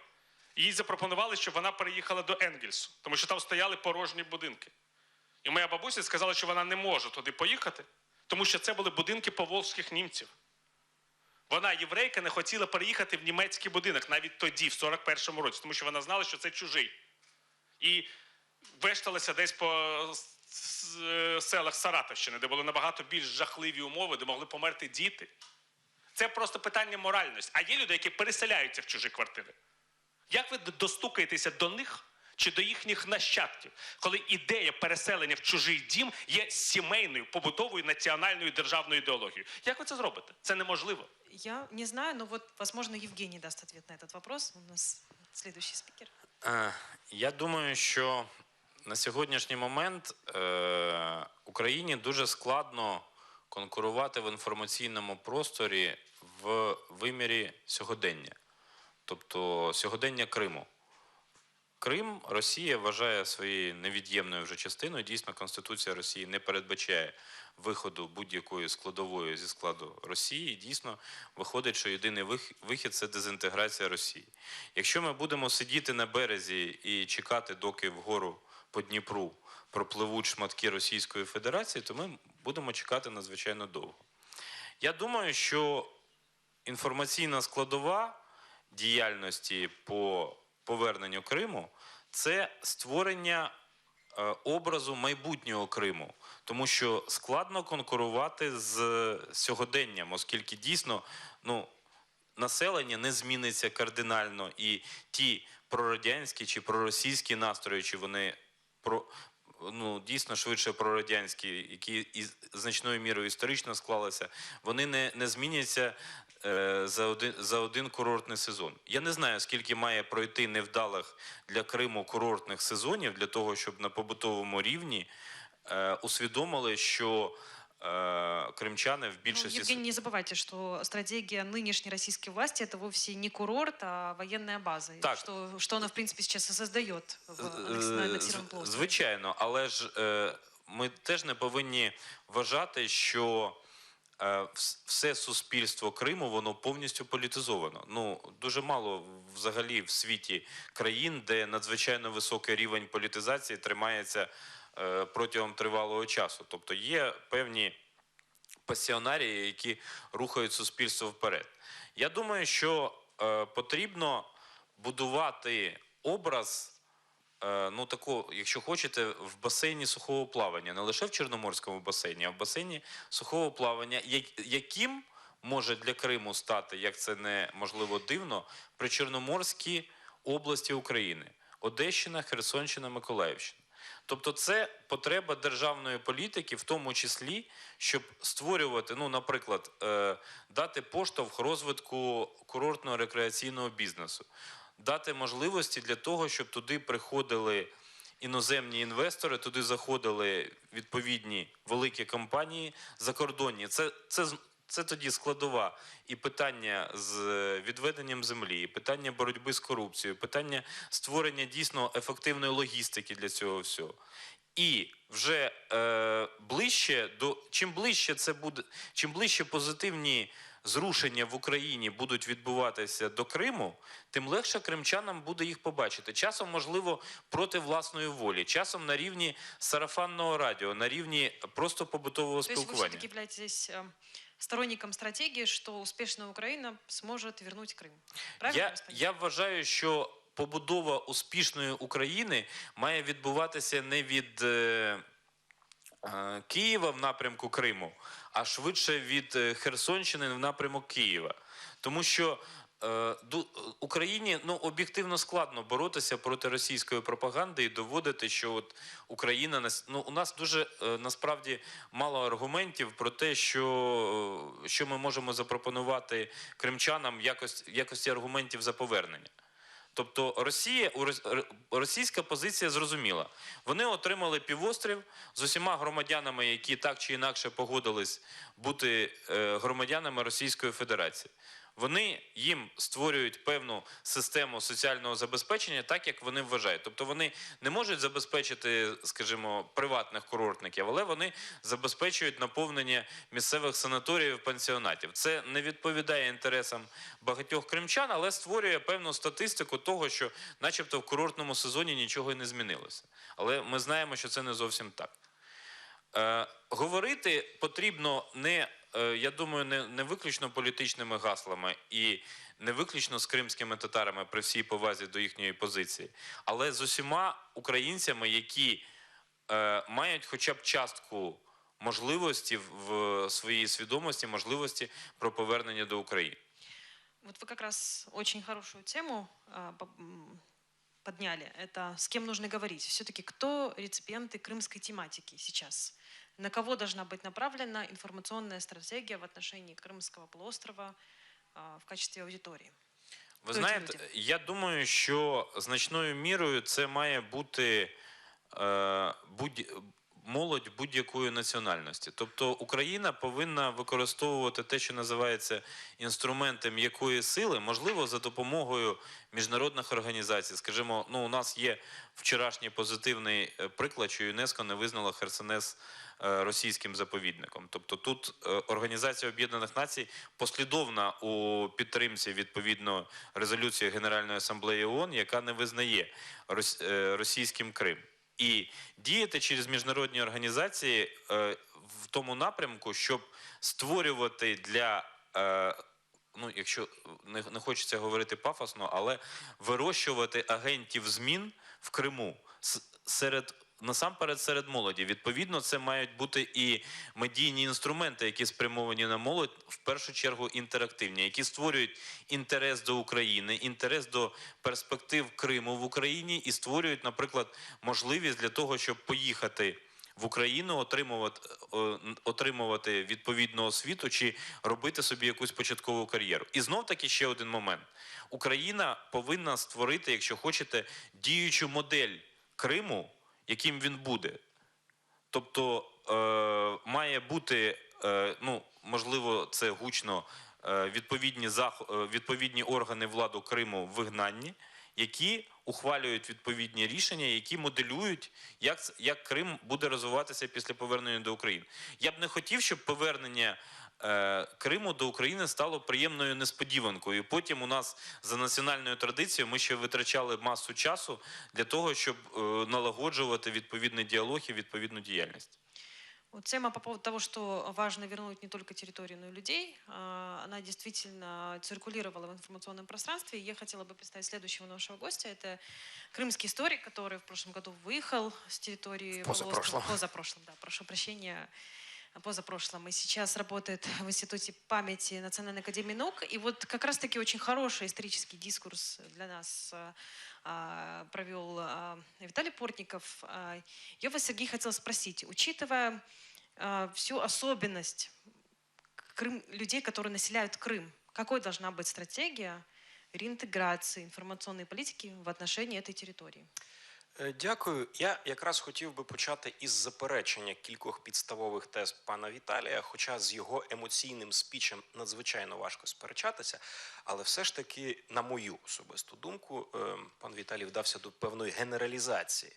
їй запропонували, щоб вона переїхала до Енгельсу, тому що там стояли порожні будинки. І моя бабуся сказала, що вона не може туди поїхати, тому що це були будинки поволжських німців. Вона, єврейка, не хотіла переїхати в німецький будинок, навіть тоді, в 41-му році, тому що вона знала, що це чужий. І вешталася десь по селах Саратовщини, де були набагато більш жахливі умови, де могли померти діти. Це просто питання моральності. А є люди, які переселяються в чужі квартири. Як ви достукаєтеся до них чи до їхніх нащадків, коли ідея переселення в чужий дім є сімейною, побутовою, національною державною ідеологією? Як ви це зробите? Це неможливо. Я не знаю, но вот, возможно, Евгений даст ответ на этот вопрос. У нас следующий спикер. Я думаю, що на сьогоднішній момент Україні дуже складно конкурувати в інформаційному просторі в вимірі сьогодення. Тобто сьогодення Криму. Крим Росія вважає своєю невід'ємною вже частиною. Дійсно, Конституція Росії не передбачає виходу будь-якої складової зі складу Росії. І дійсно виходить, що єдиний вихід – це дезінтеграція Росії. Якщо ми будемо сидіти на березі і чекати, доки вгору по Дніпру пропливуть шматки Російської Федерації, то ми будемо чекати надзвичайно довго. Я думаю, що інформаційна складова діяльності по поверненню Криму – це створення образу майбутнього Криму. Тому що складно конкурувати з сьогоденням, оскільки дійсно населення не зміниться кардинально, і ті прорадянські чи проросійські настрої, чи вони дійсно швидше прорадянські, які значною мірою історично склалися, вони не зміняться за один курортний сезон. Я не знаю, скільки має пройти невдалих для Криму курортних сезонів для того, щоб на побутовому рівні усвідомили, що крымчане в більшості... Евгений, не забывайте, что стратегия нынешней российской власти – это вовсе не курорт, а военная база. Так. Что она, в принципе, сейчас и создает на аннексированном полуострове. Звичайно, але ж ми теж не повинні вважати, що все суспільство Криму, воно повністю політизовано. Дуже мало взагалі в світі країн, де надзвичайно високий рівень політизації тримається протягом тривалого часу. Тобто є певні пасіонарії, які рухають суспільство вперед. Я думаю, що потрібно будувати образ, такого, якщо хочете, в басейні сухого плавання. Не лише в Чорноморському басейні, а в басейні сухого плавання, яким може для Криму стати, як це не можливо дивно, причорноморські області України: Одещина, Херсонщина, Миколаївщина. Тобто це потреба державної політики, в тому числі, щоб створювати, ну, наприклад, дати поштовх розвитку курортного рекреаційного бізнесу, дати можливості для того, щоб туди приходили іноземні інвестори, туди заходили відповідні великі компанії закордонні. Це тоді складова і питання з відведенням землі, і питання боротьби з корупцією, питання створення дійсно ефективної логістики для цього всього. І вже чим ближче позитивні зрушення в Україні будуть відбуватися до Криму, тим легше кримчанам буде їх побачити. Часом, можливо, проти власної волі, часом на рівні сарафанного радіо, на рівні просто побутового То есть вы спілкування. все-таки являетесь сторонником стратегии, что успешная Украина сможет вернуть Крым. Правильно я вас понимаю? Я вважаю, що побудова успішної України має відбуватися не від Києва в напрямку Криму, а швидше від Херсонщини в напрямок Києва. Тому що Україні, ну, об'єктивно складно боротися проти російської пропаганди і доводити, що от Україна, ну, у нас дуже насправді мало аргументів про те, що ми можемо запропонувати кримчанам в якості аргументів за повернення. Тобто російська позиція зрозуміла. Вони отримали півострів з усіма громадянами, які так чи інакше погодились бути громадянами Російської Федерації. Вони їм створюють певну систему соціального забезпечення так, як вони вважають. Тобто вони не можуть забезпечити, скажімо, приватних курортників, але вони забезпечують наповнення місцевих санаторіїв, пансіонатів. Це не відповідає інтересам багатьох кримчан, але створює певну статистику того, що начебто в курортному сезоні нічого і не змінилося. Але ми знаємо, що це не зовсім так. Говорити потрібно я думаю, не виключно політичними гаслами і не виключно з кримськими татарами при всій повазі до їхньої позиції, але з усіма українцями, які мають хоча б частку можливості в своїй свідомості, можливості про повернення до України. Вот вы как раз очень хорошую тему подняли. Это с кем нужно говорить. Все-таки кто реципиенты крымской тематики сейчас? На кого должна быть направлена информационная стратегия в отношении Крымского полуострова в качестве аудитории? Ви Хто знаєте, ці люди? я думаю, що значною мірою це має бути молодь будь-якої національності. Тобто Україна повинна використовувати те, що називається інструменти м'якої сили, можливо, за допомогою міжнародних організацій. Скажімо, ну, у нас є вчорашній позитивний приклад, що ЮНЕСКО не визнало Херсонес російським заповідником. Тобто тут Організація Об'єднаних Націй послідовна у підтримці відповідно резолюції Генеральної асамблеї ООН, яка не визнає російським Крим. І діяти через міжнародні організації в тому напрямку, щоб створювати для, ну, якщо не хочеться говорити пафосно, але вирощувати агентів змін в Криму насамперед серед молоді. Відповідно, це мають бути і медійні інструменти, які спрямовані на молодь, в першу чергу інтерактивні, які створюють інтерес до України, інтерес до перспектив Криму в Україні і створюють, наприклад, можливість для того, щоб поїхати в Україну, отримувати відповідну освіту чи робити собі якусь початкову кар'єру. І знов-таки ще один момент. Україна повинна створити, якщо хочете, діючу модель Криму, яким він буде. Тобто має бути, ну, можливо, це гучно, відповідні органи влади Криму в вигнанні, які ухвалюють відповідні рішення, які моделюють, як Крим буде розвиватися після повернення до України. Я б не хотів, щоб повернення Криму до України стало приємною несподіванкою. І потім у нас за національною традицією ми ще витрачали масу часу для того, щоб налагоджувати відповідний діалог і відповідну діяльність. Вот тема по поводу того, что важно вернуть не только территорию, но и людей, она действительно циркулировала в информационном пространстве. И я хотела бы представить следующего нашего гостя. Это крымский историк, который в прошлом году выехал с территории Позапрошлом, да, прошу прощения, позапрошлом, и сейчас работает в Институте памяти Национальной академии наук. И вот как раз-таки очень хороший исторический дискурс для нас провел Виталий Портников. Я вас, Сергей, хотела спросить, учитывая всю особенность людей, которые населяют Крым, какой должна быть стратегия реинтеграции информационной политики в отношении этой территории? Дякую. Я якраз хотів би почати із заперечення кількох підставових тез пана Віталія, хоча з його емоційним спічем надзвичайно важко сперечатися, але все ж таки, на мою особисту думку, пан Віталій вдався до певної генералізації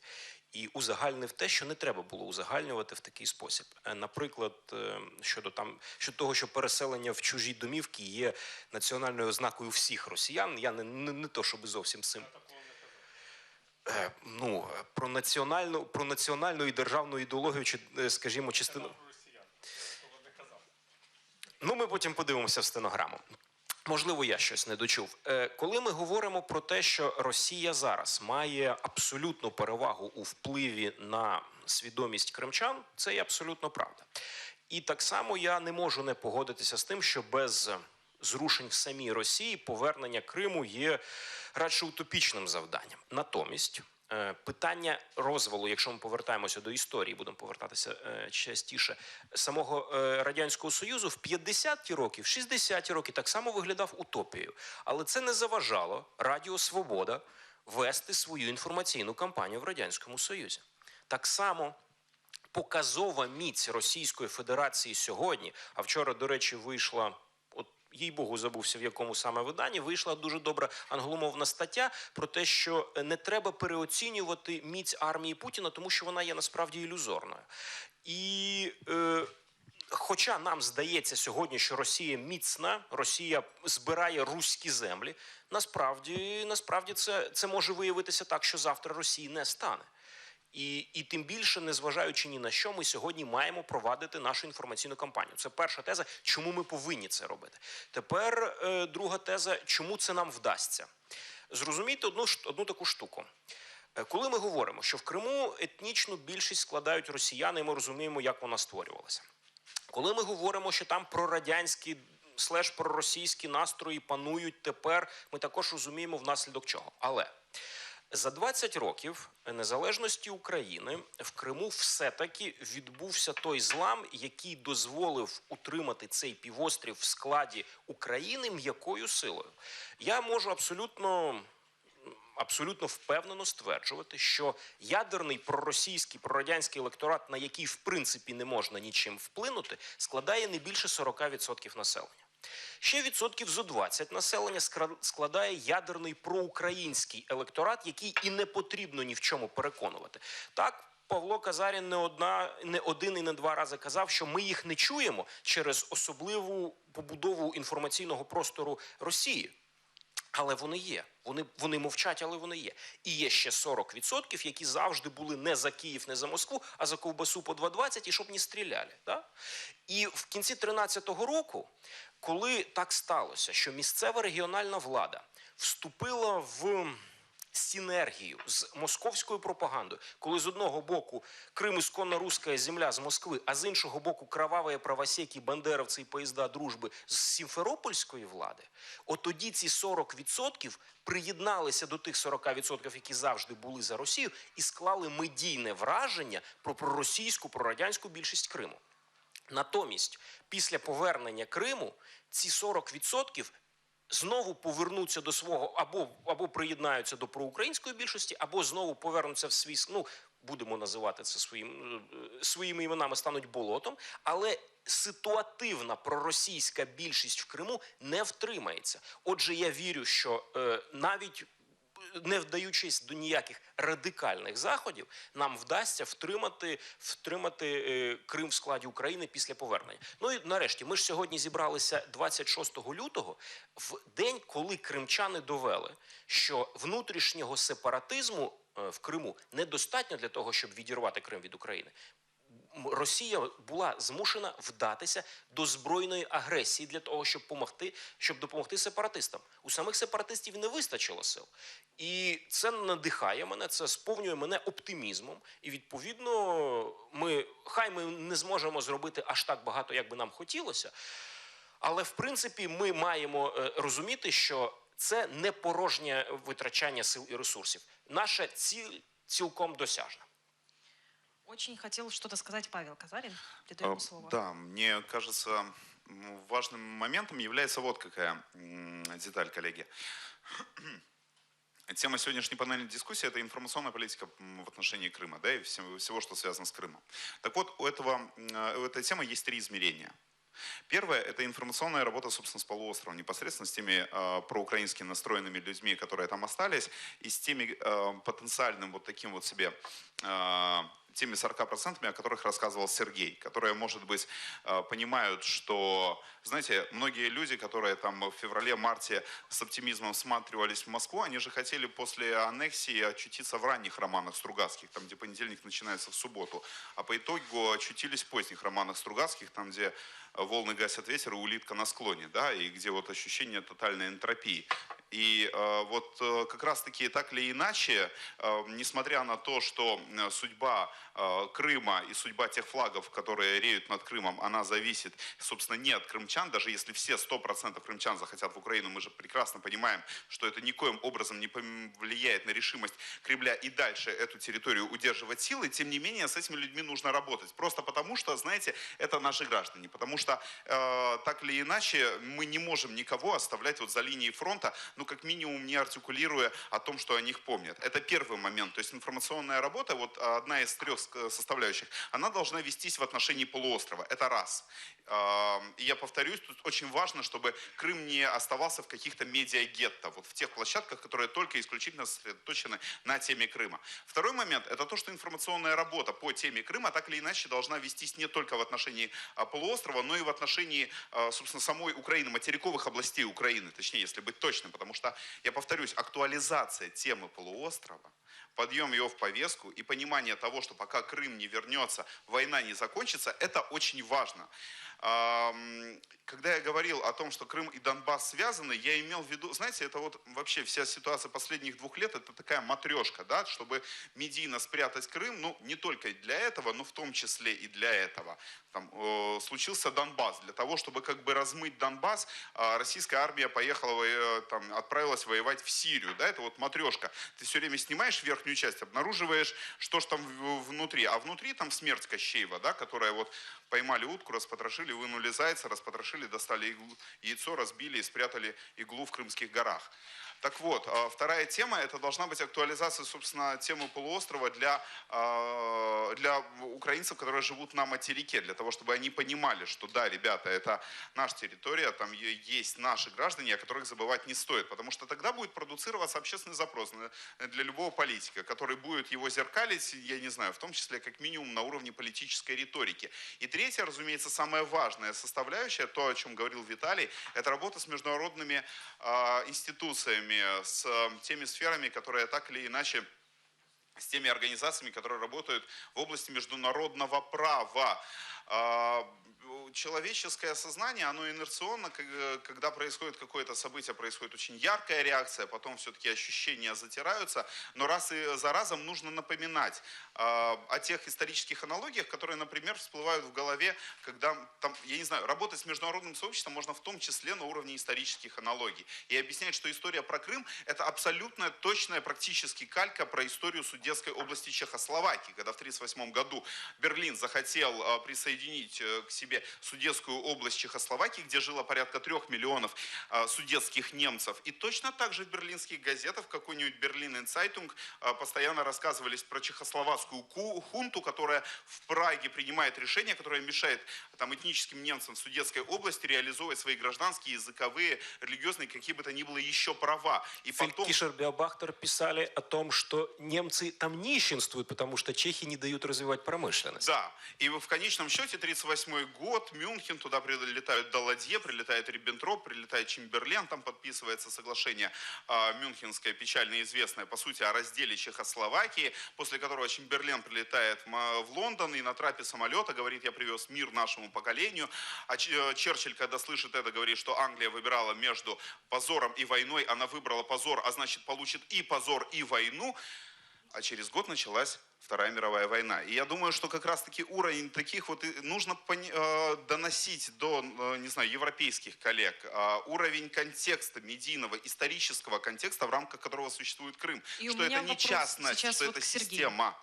і узагальнив те, що не треба було узагальнювати в такий спосіб. Наприклад, щодо того, що переселення в чужі домівки є національною ознакою всіх росіян, я не то, щоб зовсім з цим... про національну і державну ідеологію, чи, скажімо, частину... Ми потім подивимося в стенограму. Можливо, я щось не дочув. Коли ми говоримо про те, що Росія зараз має абсолютну перевагу у впливі на свідомість кримчан, це є абсолютно правда. І так само я не можу не погодитися з тим, що без зрушень в самій Росії повернення Криму є радше утопічним завданням. Натомість питання розвалу, якщо ми повертаємося до історії, будемо повертатися частіше, самого Радянського Союзу в 50-ті роки, в 60-ті роки так само виглядав утопією. Але це не заважало Радіо Свобода вести свою інформаційну кампанію в Радянському Союзі. Так само показова міць Російської Федерації сьогодні, а вчора, до речі, вийшла... їй-богу, забувся, в якому саме виданні, вийшла дуже добра англомовна стаття про те, що не треба переоцінювати міць армії Путіна, тому що вона є насправді ілюзорною. І хоча нам здається сьогодні, що Росія міцна, Росія збирає руські землі, насправді це може виявитися так, що завтра Росії не стане. І тим більше, незважаючи ні на що, ми сьогодні маємо провадити нашу інформаційну кампанію. Це перша теза, чому ми повинні це робити. Тепер друга теза, чому це нам вдасться. Зрозумійте одну таку штуку. Коли ми говоримо, що в Криму етнічну більшість складають росіяни, ми розуміємо, як вона створювалася. Коли ми говоримо, що там прорадянські проросійські настрої панують тепер, ми також розуміємо, внаслідок чого. Але за 20 років незалежності України в Криму все-таки відбувся той злам, який дозволив утримати цей півострів в складі України м'якою силою. Я можу абсолютно впевнено стверджувати, що ядерний проросійський, прорадянський електорат, на який в принципі не можна нічим вплинути, складає не більше 40% населення. Ще відсотків зо 20 населення складає ядерний проукраїнський електорат, який і не потрібно ні в чому переконувати. Так, Павло Казарін не один і не два рази казав, що ми їх не чуємо через особливу побудову інформаційного простору Росії. Але вони є. Вони мовчать, але вони є. І є ще 40%, які завжди були не за Київ, не за Москву, а за ковбасу по 2,20 і щоб не стріляли. Да? І в кінці 13-го року, коли так сталося, що місцева регіональна влада вступила в синергію з московською пропагандою, коли з одного боку Крим ісконно руська земля з Москви, а з іншого боку кроваві правосеки, бандеровці і поїзда дружби з Сімферопольської влади, от тоді ці 40% приєдналися до тих 40%, які завжди були за Росію, і склали медійне враження про проросійську, прорадянську більшість Криму. Натомість, після повернення Криму, ці 40% знову повернуться до свого, або приєднаються до проукраїнської більшості, або знову повернуться в свій, будемо називати це своїми іменами, стануть болотом, але ситуативна проросійська більшість в Криму не втримається. Отже, я вірю, що навіть не вдаючись до ніяких радикальних заходів, нам вдасться втримати Крим в складі України після повернення. Ну і нарешті, ми ж сьогодні зібралися 26 лютого, в день, коли кримчани довели, що внутрішнього сепаратизму в Криму недостатньо для того, щоб відірвати Крим від України. Росія була змушена вдатися до збройної агресії для того, щоб допомогти сепаратистам. У самих сепаратистів не вистачило сил. І це надихає мене, це сповнює мене оптимізмом. І відповідно, хай ми не зможемо зробити аж так багато, як би нам хотілося, але в принципі ми маємо розуміти, що це не порожнє витрачання сил і ресурсів. Наша ціль цілком досяжна. Очень хотел что-то сказать Павел Казарин. Передаю ему слово. Да, мне кажется, важным моментом является вот какая деталь, коллеги. Тема сегодняшней панельной дискуссии – это информационная политика в отношении Крыма, да, и всего, что связано с Крымом. Так вот, у этой темы есть три измерения. Первое – это информационная работа, собственно, с полуостровом, непосредственно с теми проукраински настроенными людьми, которые там остались, и с теми потенциальным вот таким вот себе, теми 40%, о которых рассказывал Сергей, которые, может быть, понимают, что, знаете, многие люди, которые там в феврале-марте с оптимизмом всматривались в Москву, они же хотели после аннексии очутиться в ранних романах Стругацких, там, где понедельник начинается в субботу, а по итогу очутились в поздних романах Стругацких, там, где волны гасят ветер и улитка на склоне, да, и где вот ощущение тотальной энтропии. И вот как раз-таки так или иначе, несмотря на то, что судьба Крыма и судьба тех флагов, которые реют над Крымом, она зависит, собственно, не от крымчан, даже если все 100% крымчан захотят в Украину, мы же прекрасно понимаем, что это никоим образом не повлияет на решимость Кремля и дальше эту территорию удерживать силой, тем не менее с этими людьми нужно работать. Просто потому, что, знаете, это наши граждане, потому что так или иначе мы не можем никого оставлять вот за линией фронта, ну, как минимум, не артикулируя о том, что о них помнят. Это первый момент. То есть информационная работа, вот одна из трех составляющих, она должна вестись в отношении полуострова. Это раз. И я повторюсь, тут очень важно, чтобы Крым не оставался в каких-то медиа-гетто, вот в тех площадках, которые только исключительно сосредоточены на теме Крыма. Второй момент – это то, что информационная работа по теме Крыма так или иначе должна вестись не только в отношении полуострова, но и в отношении, собственно, самой Украины, материковых областей Украины, точнее, если быть точным, потому что, я повторюсь, актуализация темы полуострова, подъем его в повестку и понимание того, что пока Крым не вернется, война не закончится, это очень важно. Когда я говорил о том, что Крым и Донбасс связаны, я имел в виду, знаете, это вот вообще вся ситуация последних 2 лет, это такая матрешка, да, чтобы медийно спрятать Крым, ну, не только для этого, но в том числе и для этого. Там, случился Донбасс. Для того, чтобы как бы размыть Донбасс, российская армия поехала, там, отправилась воевать в Сирию, да, это вот матрешка. Ты все время снимаешь верхнюю часть, обнаруживаешь, что ж там внутри, а внутри там смерть Кощеева, да, которая вот поймали утку, распотрошили, вынули зайца, распотрошили, достали яйцо, разбили и спрятали иглу в Крымских горах. Так вот, вторая тема, это должна быть актуализация, собственно, темы полуострова для украинцев, которые живут на материке, для того, чтобы они понимали, что да, ребята, это наша территория, там есть наши граждане, о которых забывать не стоит, потому что тогда будет продуцироваться общественный запрос для любого политика, который будет его зеркалить, я не знаю, в том числе как минимум на уровне политической риторики. И третья, разумеется, самая важная составляющая, то, о чем говорил Виталий, это работа с международными институциями, с теми сферами, которые так или иначе, с теми организациями, которые работают в области международного права. Человеческое сознание, оно инерционно, когда происходит какое-то событие, происходит очень яркая реакция, потом все-таки ощущения затираются, но раз и за разом нужно напоминать о тех исторических аналогиях, которые, например, всплывают в голове, когда, там, я не знаю, работать с международным сообществом можно в том числе на уровне исторических аналогий. И объяснять, что история про Крым – это абсолютно точная практически калька про историю Судетской области Чехословакии, когда в 1938 году Берлин захотел присоединить к себе Судетскую область Чехословакии, где жило порядка 3 миллионов судетских немцев. И точно так же в берлинских газетах, в какой-нибудь Berliner Zeitung, постоянно рассказывались про чехословацкую хунту, которая в Праге принимает решение, которое мешает там, этническим немцам в Судетской области реализовывать свои гражданские, языковые, религиозные, какие бы то ни было еще права. И потом... Фельдкишер Биобахтер писали о том, что немцы там нищенствуют, потому что чехи не дают развивать промышленность. Да, и в конечном счете 1938 год, самолет, Мюнхен, туда прилетают Даладье, прилетает Риббентроп, прилетает Чемберлен, там подписывается соглашение мюнхенское, печально известное, по сути, о разделе Чехословакии, после которого Чемберлен прилетает в Лондон и на трапе самолета говорит: я привез мир нашему поколению. А Черчилль, когда слышит это, говорит, что Англия выбирала между позором и войной, она выбрала позор, а значит получит и позор, и войну. А через год началась Вторая мировая война. И я думаю, что как раз-таки уровень таких вот нужно доносить до, не знаю, европейских коллег. Уровень контекста, медийного, исторического контекста, в рамках которого существует Крым. И что у меня это не вопрос частность, сейчас что вот это к Сергею. система.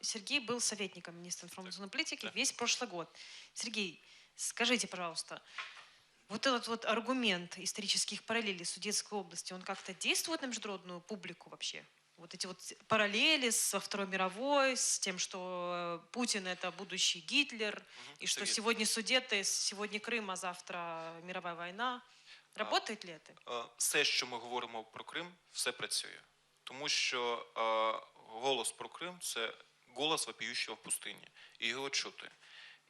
Сергей был советником министра информационной политики весь прошлый год. Сергей, скажите, пожалуйста, вот этот вот аргумент исторических параллелей Судетской области, он как-то действует на международную публику вообще? Вот эти вот параллели со Второй мировой, с тем, что Путин — это будущий Гитлер, и что сегодня Судеты, сегодня Крым, а завтра мировая война. Работает ли это? Все, що ми говоримо про Крим, все працює. Тому що голос про Крим – це голос вопіющого в пустині. І його чути.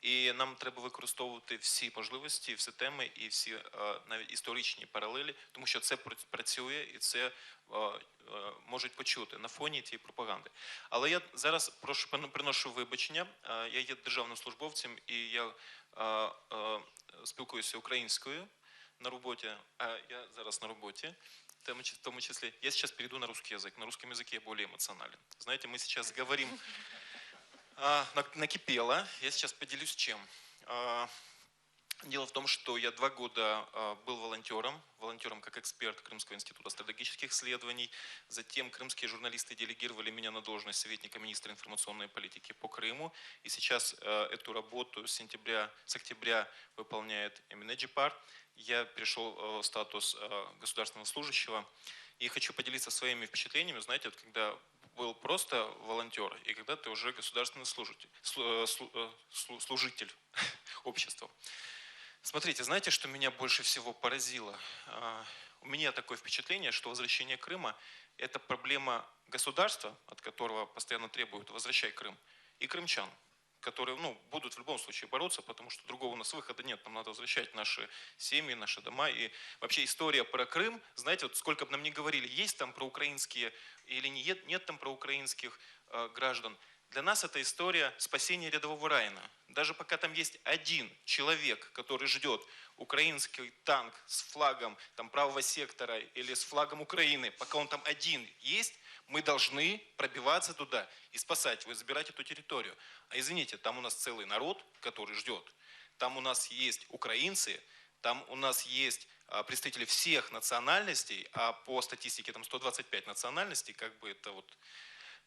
І нам треба використовувати всі можливості, всі теми і всі навіть історичні паралелі, тому що це працює і це можуть почути на фоні цієї пропаганди. Але я зараз приношу вибачення. Я є державним службовцем і я спілкуюся українською на роботі, а я зараз на роботі. В том числе, я сейчас перейду на русский язык. На русском языке я более эмоционален. Знаете, мы сейчас говорим, накипело. Я сейчас поделюсь чем. Дело в том, что я 2 года был волонтером как эксперт Крымского института стратегических исследований. Затем крымские журналисты делегировали меня на должность советника министра информационной политики по Крыму. И сейчас эту работу с октября выполняет Эмине Джипар. Я перешел в статус государственного служащего. И хочу поделиться своими впечатлениями. Знаете, вот когда был просто волонтер, и когда ты уже государственный служитель общества. Смотрите, знаете, что меня больше всего поразило? У меня такое впечатление, что возвращение Крыма – это проблема государства, от которого постоянно требуют «возвращай Крым», и крымчан, которые будут в любом случае бороться, потому что другого у нас выхода нет. Нам надо возвращать наши семьи, наши дома. И вообще история про Крым, знаете, вот сколько бы нам ни говорили, есть там проукраинские или нет там проукраинских граждан, для нас это история спасения рядового Райана. Даже пока там есть один человек, который ждет украинский танк с флагом там, правого сектора или с флагом Украины, пока он там один есть, мы должны пробиваться туда и спасать его, и забирать эту территорию. А извините, там у нас целый народ, который ждет. Там у нас есть украинцы, там у нас есть представители всех национальностей, а по статистике там 125 национальностей, как бы это вот...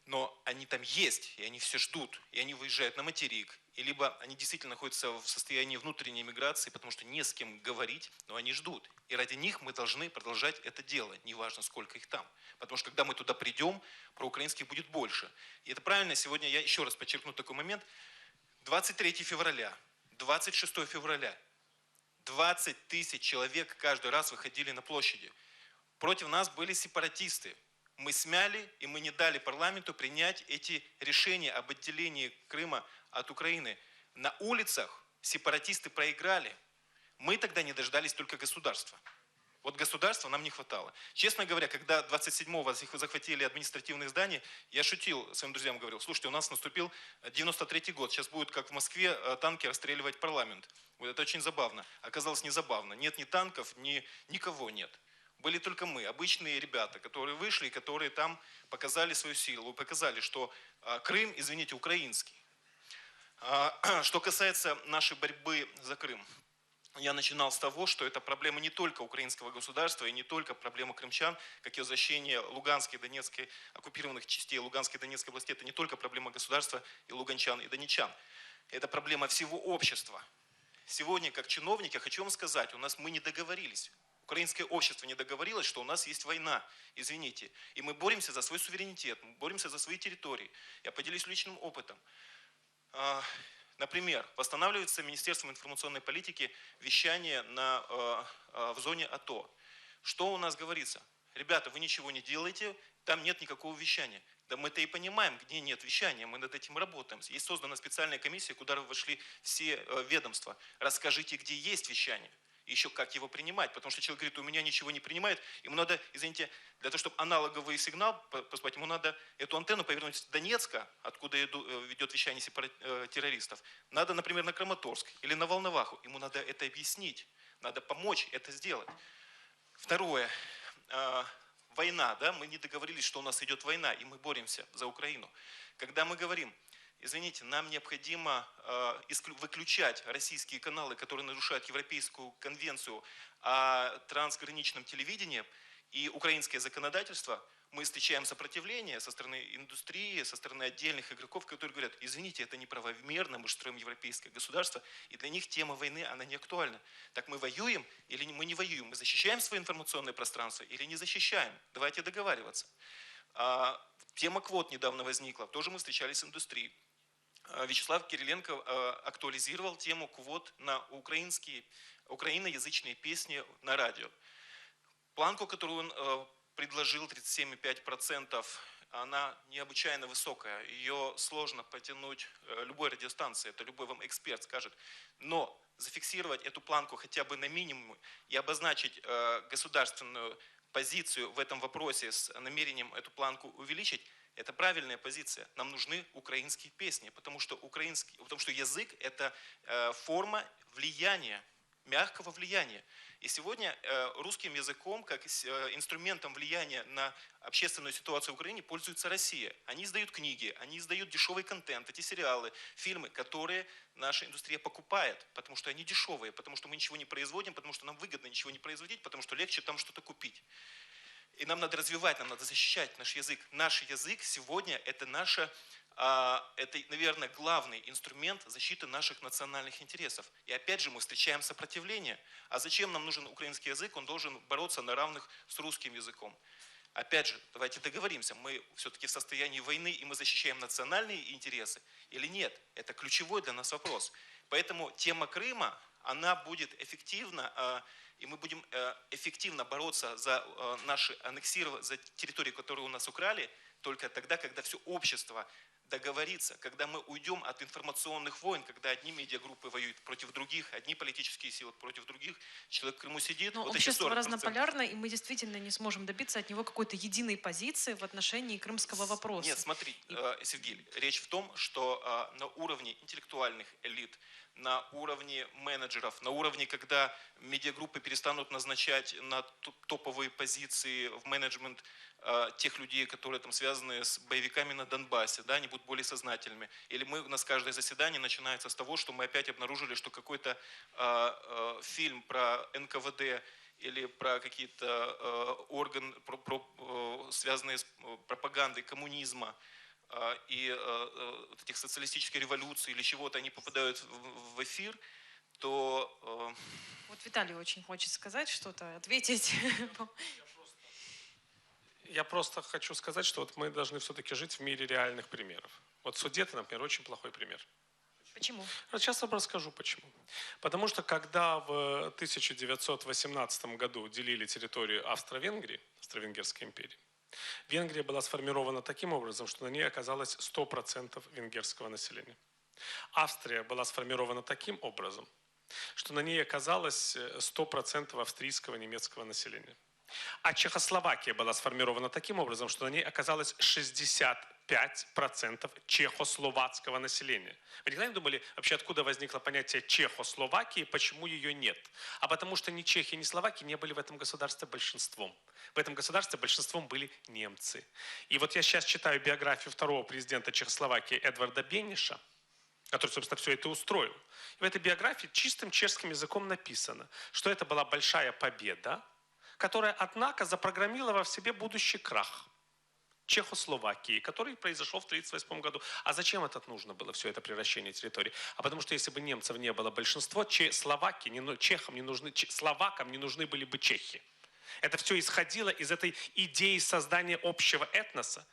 Но они там есть, и они все ждут, и они выезжают на материк, и либо они действительно находятся в состоянии внутренней миграции, потому что не с кем говорить, но они ждут. И ради них мы должны продолжать это дело, неважно, сколько их там. Потому что когда мы туда придем, проукраинских будет больше. И это правильно, сегодня я еще раз подчеркну такой момент. 23 февраля, 26 февраля, 20 тысяч человек каждый раз выходили на площади. Против нас были сепаратисты. Мы смяли, и мы не дали парламенту принять эти решения об отделении Крыма от Украины. На улицах сепаратисты проиграли. Мы тогда не дождались только государства. Вот государства нам не хватало. Честно говоря, когда 27-го захватили административные здания, я шутил своим друзьям, говорил: слушайте, у нас наступил 93-й год, сейчас будет, как в Москве, танки расстреливать парламент. Вот это очень забавно. Оказалось, не забавно. Нет ни танков, никого нет. Были только мы, обычные ребята, которые вышли, которые там показали свою силу, показали, что Крым, извините, украинский. Что касается нашей борьбы за Крым, я начинал с того, что это проблема не только украинского государства и не только проблема крымчан, как и возвращение Луганской и Донецкой, оккупированных частей Луганской и Донецкой области. Это не только проблема государства и луганчан, и донечан. Это проблема всего общества. Сегодня, как чиновник, я хочу вам сказать, мы не договорились. Украинское общество не договорилось, что у нас есть война, извините. И мы боремся за свой суверенитет, мы боремся за свои территории. Я поделюсь личным опытом. Например, восстанавливается Министерством информационной политики вещание в зоне АТО. Что у нас говорится? Ребята, вы ничего не делаете, там нет никакого вещания. Да мы-то и понимаем, где нет вещания, мы над этим работаем. Есть создана специальная комиссия, куда вошли все ведомства. Расскажите, где есть вещание. И еще как его принимать, потому что человек говорит, у меня ничего не принимает, ему надо, извините, для того, чтобы аналоговый сигнал поступать, ему надо эту антенну повернуть с Донецка, откуда ведет вещание террористов, надо, например, на Краматорск или на Волноваху, ему надо это объяснить, надо помочь это сделать. Второе, война, да, мы не договорились, что у нас идет война, и мы боремся за Украину. Когда мы говорим, извините, нам необходимо выключать российские каналы, которые нарушают Европейскую конвенцию о трансграничном телевидении и украинское законодательство, мы встречаем сопротивление со стороны индустрии, со стороны отдельных игроков, которые говорят, извините, это неправомерно, мы же строим европейское государство, и для них тема войны, она не актуальна. Так мы воюем или мы не воюем? Мы защищаем свое информационное пространство или не защищаем? Давайте договариваться. Тема квот недавно возникла, тоже мы встречались с индустрией. Вячеслав Кириленко актуализировал тему квот на украиноязычные песни на радио. Планку, которую он предложил, 37,5%, она необычайно высокая. Ее сложно потянуть любой радиостанции, это любой вам эксперт скажет. Но зафиксировать эту планку хотя бы на минимум и обозначить государственную позицию в этом вопросе с намерением эту планку увеличить, это правильная позиция. Нам нужны украинские песни, потому что язык – это форма влияния, мягкого влияния. И сегодня русским языком, как инструментом влияния на общественную ситуацию в Украине, пользуется Россия. Они издают книги, они издают дешевый контент, эти сериалы, фильмы, которые наша индустрия покупает, потому что они дешевые, потому что мы ничего не производим, потому что нам выгодно ничего не производить, потому что легче там что-то купить. И нам надо развивать, нам надо защищать наш язык. Наш язык сегодня это наверное, главный инструмент защиты наших национальных интересов. И опять же мы встречаем сопротивление. А зачем нам нужен украинский язык? Он должен бороться на равных с русским языком. Опять же, давайте договоримся, мы все-таки в состоянии войны, и мы защищаем национальные интересы или нет? Это ключевой для нас вопрос. Поэтому тема Крыма, она будет эффективна, и мы будем эффективно бороться за за территории, которые у нас украли, только тогда, когда все общество договорится, когда мы уйдем от информационных войн, когда одни медиагруппы воюют против других, одни политические силы против других, человек в Крыму сидит. Но вот общество 40%. разнополярно, и мы действительно не сможем добиться от него какой-то единой позиции в отношении крымского вопроса. Нет, смотри, Сергей, речь в том, что на уровне интеллектуальных элит, на уровне менеджеров, на уровне, когда медиагруппы перестанут назначать на топовые позиции в менеджмент тех людей, которые там связаны с боевиками на Донбассе, да, они будут более сознательными. Или у нас каждое заседание начинается с того, что мы опять обнаружили, что какой-то фильм про НКВД или про какие-то органы, связанные с пропагандой коммунизма, и этих социалистических революций или чего-то, они попадают в эфир, то... Вот Виталий очень хочет сказать что-то, ответить. Я просто хочу сказать, что вот мы должны все-таки жить в мире реальных примеров. Вот Судеты, например, очень плохой пример. Почему? Сейчас я расскажу почему. Потому что когда в 1918 году делили территорию Австро-Венгрии, Австро-Венгерской империи, Венгрия была сформирована таким образом, что на ней оказалось 100% венгерского населения. Австрия была сформирована таким образом, что на ней оказалось 100% австрийского и немецкого населения. А Чехословакия была сформирована таким образом, что на ней оказалось 65% чехословацкого населения. Вы никогда не думали, вообще откуда возникло понятие Чехословакии, почему ее нет? А потому что ни чехи, ни словаки не были в этом государстве большинством. В этом государстве большинством были немцы. И вот я сейчас читаю биографию второго президента Чехословакии Эдварда Бениша, который, собственно, все это устроил. И в этой биографии чистым чешским языком написано, что это была большая победа, которая, однако, запрограммировала в себе будущий крах Чехословакии, который произошел в 1938 году. А зачем это нужно было, все это превращение территории? А потому что если бы немцев не было большинство, словакам не нужны были бы чехи. Это все исходило из этой идеи создания общего этноса.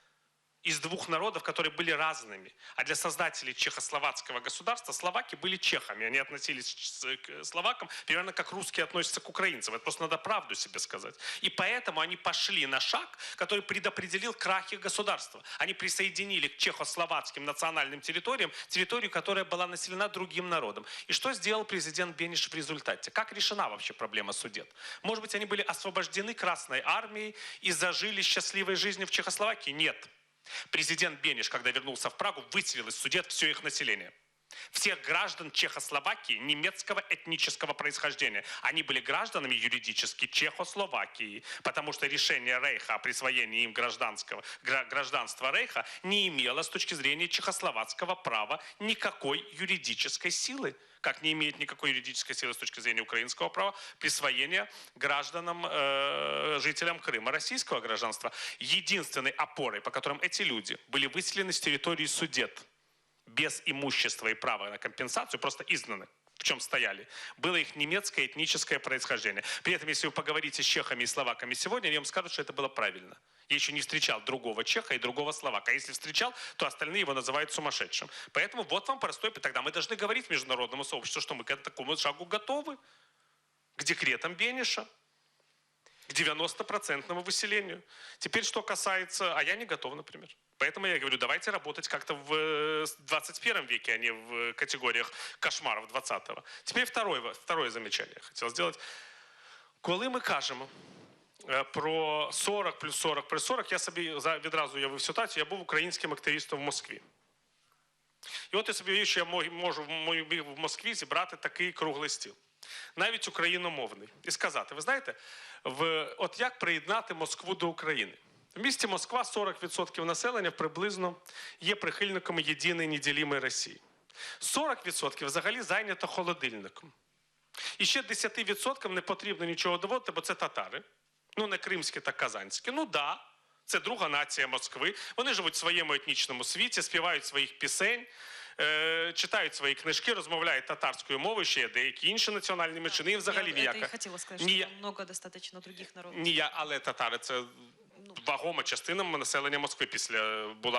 из двух народов, которые были разными. А для создателей чехословацкого государства словаки были чехами. Они относились к словакам примерно как русские относятся к украинцам. Это просто надо правду себе сказать. И поэтому они пошли на шаг, который предопределил крах их государства. Они присоединили к чехословацким национальным территориям территорию, которая была населена другим народом. И что сделал президент Бениш в результате? Как решена вообще проблема Судет? Может быть, они были освобождены Красной армией и зажили счастливой жизнью в Чехословакии? Нет. Президент Бениш, когда вернулся в Прагу, выселил из Судет все их население. Всех граждан Чехословакии немецкого этнического происхождения. Они были гражданами юридически Чехословакии, потому что решение Рейха о присвоении им гражданства Рейха не имело с точки зрения чехословацкого права никакой юридической силы. Как не имеет никакой юридической силы с точки зрения украинского права присвоения гражданам, жителям Крыма российского гражданства. Единственной опорой, по которым эти люди были выселены с территории Судет без имущества и права на компенсацию, просто изгнаны, в чем стояли, было их немецкое этническое происхождение. При этом, если вы поговорите с чехами и словаками сегодня, они вам скажут, что это было правильно. Я еще не встречал другого чеха и другого словака. А если встречал, то остальные его называют сумасшедшим. Поэтому вот вам простой, тогда мы должны говорить международному сообществу, что мы к такому шагу готовы. К декретам Бениша. К 90% выселению. Теперь, что касается... А я не готов, например. Поэтому я говорю, давайте работать как-то в 21 веке, а не в категоріях кошмарів 20-го. Теперь второе замечание я хотел сделать. Коли ми кажемо про 40 плюс 40 плюс 40, я собі відразу уявив ситуацію, я був українським активістом в Москві. І от я собі уявив, що я можу в Москві зібрати такий круглий стіл. Навіть україномовний. І сказати, ви знаєте, от як приєднати Москву до України? В місті Москва 40% населення приблизно є прихильниками єдиної неділімої Росії. 40% взагалі зайнято холодильником. І ще 10% не потрібно нічого доводити, бо це татари. Ну, не кримські, так казанські. Ну, да, це друга нація Москви. Вони живуть в своєму етнічному світі, співають своїх пісень, читають свої книжки, розмовляють татарською мовою, ще є деякі інші національні меншини. І взагалі ніяка. Я хотіла сказати, що много достатньо других народів. Але татари – це вагома частина населення Москви.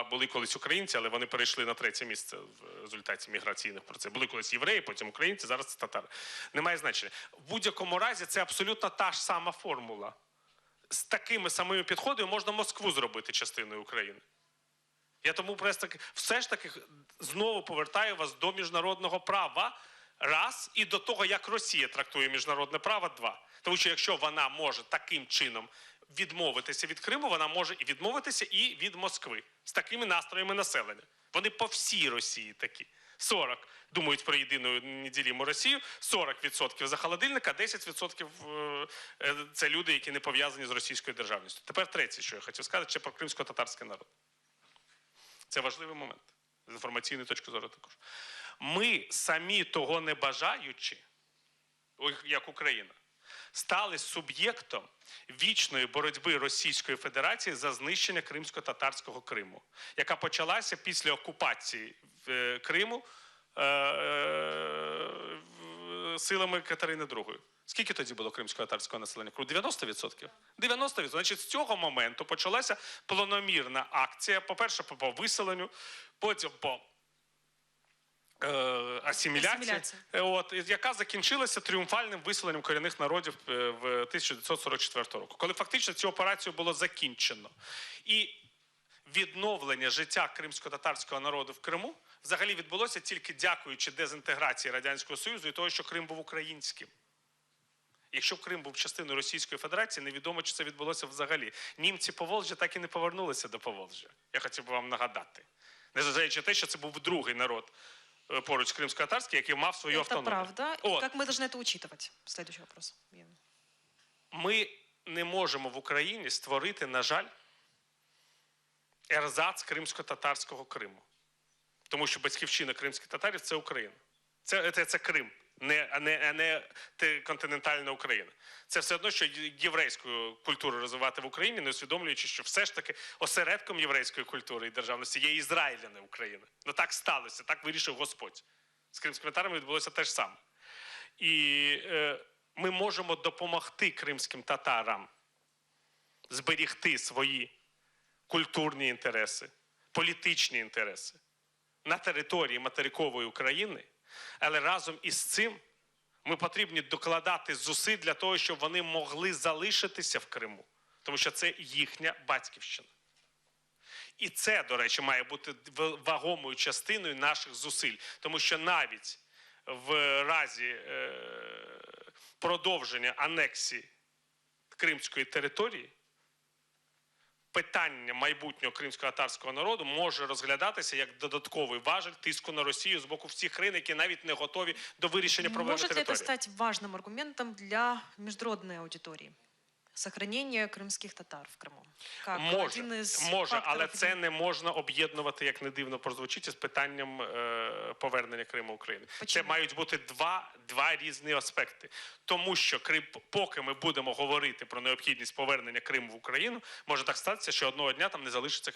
Були колись українці, але вони перейшли на третє місце в результаті міграційних процесів. Були колись євреї, потім українці, зараз це татари. Немає значення. В будь-якому разі це абсолютно та ж сама формула. З такими самими підходами можна Москву зробити частиною України. Я тому все ж таки знову повертаю вас до міжнародного права, раз, і до того, як Росія трактує міжнародне право, два. Тому що якщо вона може таким чином відмовитися від Криму, вона може і відмовитися і від Москви. З такими настроями населення. Вони по всій Росії такі. 40 думають про єдину неділіму Росію, 40% за холодильник, а 10% це люди, які не пов'язані з російською державністю. Тепер третє, що я хотів сказати, ще про кримсько-татарський народ. Це важливий момент. З інформаційної точки зору також. Ми самі того не бажаючи, як Україна, стали суб'єктом вічної боротьби Російської Федерації за знищення кримсько-татарського Криму, яка почалася після окупації Криму силами Катерини II. Скільки тоді було кримсько-татарського населення? 90%? 90%. Значить, з цього моменту почалася планомірна акція, по-перше, по виселенню, потім по асиміляції, яка закінчилася тріумфальним виселенням корінних народів в 1944 року, коли фактично цю операцію було закінчено. І відновлення життя кримсько-татарського народу в Криму взагалі відбулося тільки дякуючи дезінтеграції Радянського Союзу і того, що Крим був українським. Якщо Крим був частиною Російської Федерації, невідомо, чи це відбулося взагалі. Німці Поволжя так і не повернулися до Поволжя. Я хотів би вам нагадати. Незважаючи на те, що це був другий народ поруч кримсько-татарський, який мав свою автономію. Це правда. Як ми повинні це учитувати? Следующий вопрос. Ми не можемо в Україні створити, на жаль, ерзац кримсько-татарського Криму. Тому що батьківщина кримських татарів – це Україна. Це Крим, а не континентальна Україна. Це все одно, що єврейську культуру розвивати в Україні, не усвідомлюючи, що все ж таки осередком єврейської культури і державності є Ізраїль, а не Україна. Ну так сталося, так вирішив Господь. З кримськими татарами відбулося те ж саме. І ми можемо допомогти кримським татарам зберігти свої культурні інтереси, політичні інтереси на території материкової України, але разом із цим ми потрібні докладати зусиль для того, щоб вони могли залишитися в Криму, тому що це їхня батьківщина. І це, до речі, має бути вагомою частиною наших зусиль, тому що навіть в разі продовження анексії кримської території питання майбутнього кримсько-татарського народу може розглядатися як додатковий важель тиску на Росію з боку всіх країн, які навіть не готові до вирішення проблеми Может ли это території. стать важным аргументом для международной аудитории? Сохранение крымских татар в Крыму. Как один из Може, але факторов це не можна об'єднувати, як не дивно прозвучить, з питанням повернення Криму в Україну. Це Почему? мають бути два різні аспекти. Тому що поки ми будемо говорити про необхідність повернення Криму в Україну, може так статися, що одного дня там не залишиться